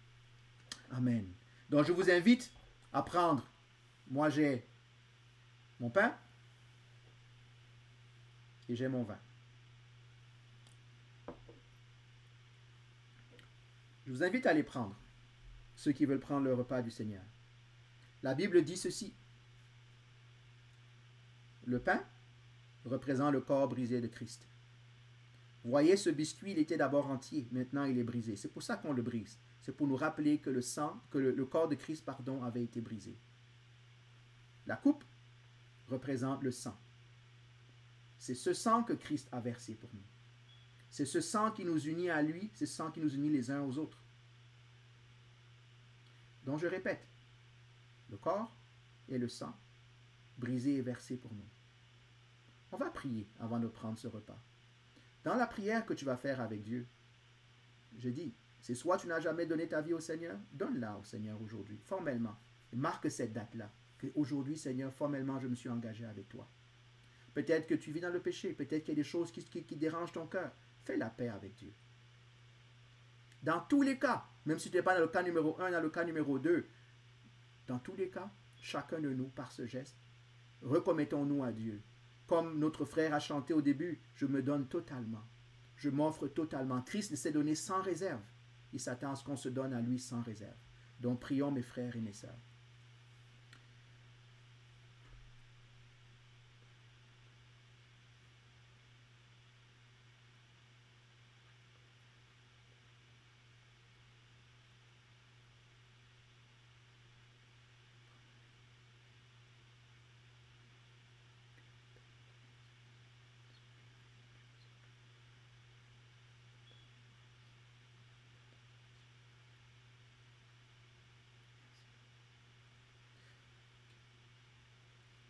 Amen. Donc je vous invite à prendre, moi j'ai mon pain et j'ai mon vin. Je vous invite à les prendre, ceux qui veulent prendre le repas du Seigneur. La Bible dit ceci. Le pain représente le corps brisé de Christ. Vous voyez, ce biscuit, il était d'abord entier, maintenant il est brisé. C'est pour ça qu'on le brise. C'est pour nous rappeler que le corps de Christ, avait été brisé. La coupe représente le sang. C'est ce sang que Christ a versé pour nous. C'est ce sang qui nous unit à lui, c'est ce sang qui nous unit les uns aux autres. Donc je répète, le corps et le sang brisé et versé pour nous. On va prier avant de prendre ce repas. Dans la prière que tu vas faire avec Dieu, je dis, c'est soit tu n'as jamais donné ta vie au Seigneur, donne-la au Seigneur aujourd'hui, formellement. Et marque cette date-là, qu'aujourd'hui, Seigneur, formellement, je me suis engagé avec toi. Peut-être que tu vis dans le péché, peut-être qu'il y a des choses qui dérangent ton cœur. Fais la paix avec Dieu. Dans tous les cas, même si tu n'es pas dans le cas numéro 1, dans le cas numéro 2, dans tous les cas, chacun de nous, par ce geste, recommettons-nous à Dieu. Comme notre frère a chanté au début, je me donne totalement. Je m'offre totalement. Christ s'est donné sans réserve. Il s'attend à ce qu'on se donne à lui sans réserve. Donc prions mes frères et mes sœurs.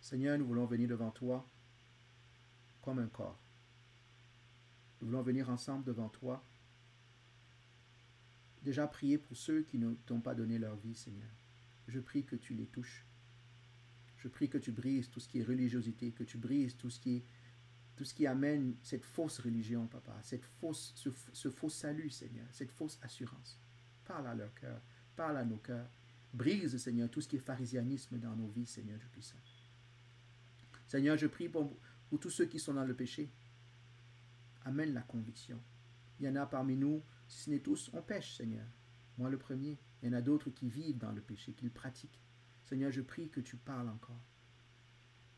Seigneur, nous voulons venir devant toi comme un corps. Nous voulons venir ensemble devant toi. Déjà prier pour ceux qui ne t'ont pas donné leur vie, Seigneur. Je prie que tu les touches. Je prie que tu brises tout ce qui est religiosité, que tu brises tout ce qui amène cette fausse religion, Papa, ce faux salut, Seigneur, cette fausse assurance. Parle à leur cœur, parle à nos cœurs. Brise, Seigneur, tout ce qui est pharisianisme dans nos vies, Seigneur du puissant. Seigneur, je prie pour tous ceux qui sont dans le péché. Amène la conviction. Il y en a parmi nous, si ce n'est tous, on pêche, Seigneur. Moi le premier. Il y en a d'autres qui vivent dans le péché, qui le pratiquent. Seigneur, je prie que tu parles encore.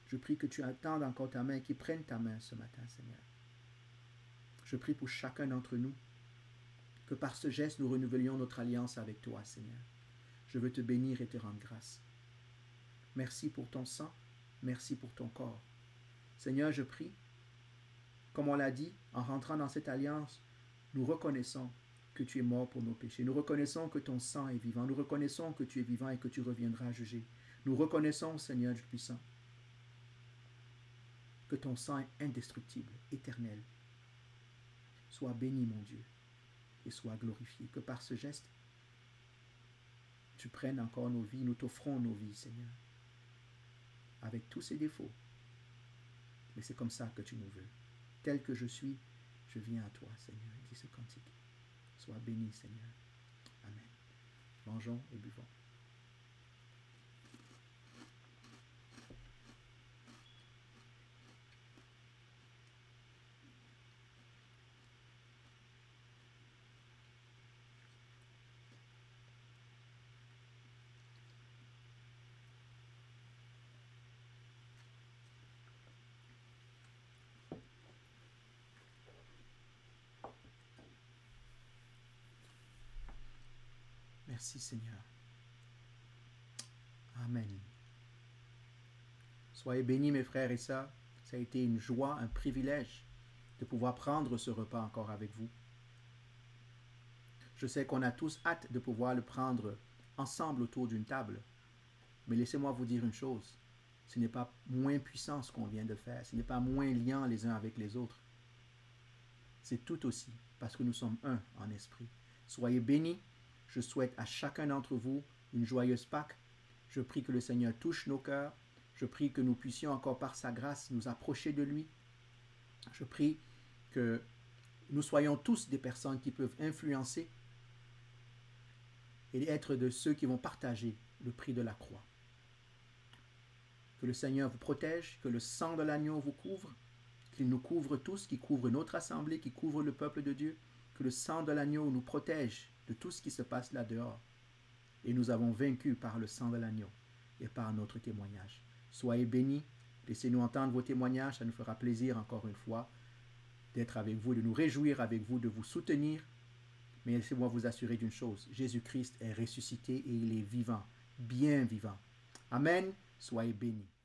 Je prie que tu attendes encore ta main, qu'ils prennent ta main ce matin, Seigneur. Je prie pour chacun d'entre nous, que par ce geste, nous renouvelions notre alliance avec toi, Seigneur. Je veux te bénir et te rendre grâce. Merci pour ton sang. Merci pour ton corps. Seigneur, je prie, comme on l'a dit, en rentrant dans cette alliance, nous reconnaissons que tu es mort pour nos péchés. Nous reconnaissons que ton sang est vivant. Nous reconnaissons que tu es vivant et que tu reviendras juger. Nous reconnaissons, Seigneur du puissant, que ton sang est indestructible, éternel. Sois béni, mon Dieu, et sois glorifié. Que par ce geste, tu prennes encore nos vies. Nous t'offrons nos vies, Seigneur, avec tous ses défauts. Mais c'est comme ça que tu nous veux. Tel que je suis, je viens à toi, Seigneur, dit ce cantique. Sois béni, Seigneur. Amen. Mangeons et buvons. Merci Seigneur. Amen. Soyez bénis mes frères et sœurs. Ça a été une joie, un privilège de pouvoir prendre ce repas encore avec vous. Je sais qu'on a tous hâte de pouvoir le prendre ensemble autour d'une table. Mais laissez-moi vous dire une chose. Ce n'est pas moins puissant ce qu'on vient de faire. Ce n'est pas moins liant les uns avec les autres. C'est tout aussi parce que nous sommes un en esprit. Soyez bénis. Je souhaite à chacun d'entre vous une joyeuse Pâques. Je prie que le Seigneur touche nos cœurs. Je prie que nous puissions encore par sa grâce nous approcher de lui. Je prie que nous soyons tous des personnes qui peuvent influencer et être de ceux qui vont partager le prix de la croix. Que le Seigneur vous protège, que le sang de l'agneau vous couvre, qu'il nous couvre tous, qu'il couvre notre assemblée, qu'il couvre le peuple de Dieu, que le sang de l'agneau nous protège de tout ce qui se passe là dehors. Et nous avons vaincu par le sang de l'agneau et par notre témoignage. Soyez bénis, laissez-nous entendre vos témoignages, ça nous fera plaisir encore une fois d'être avec vous, de nous réjouir avec vous, de vous soutenir. Mais laissez-moi vous assurer d'une chose, Jésus-Christ est ressuscité et il est vivant, bien vivant. Amen, soyez bénis.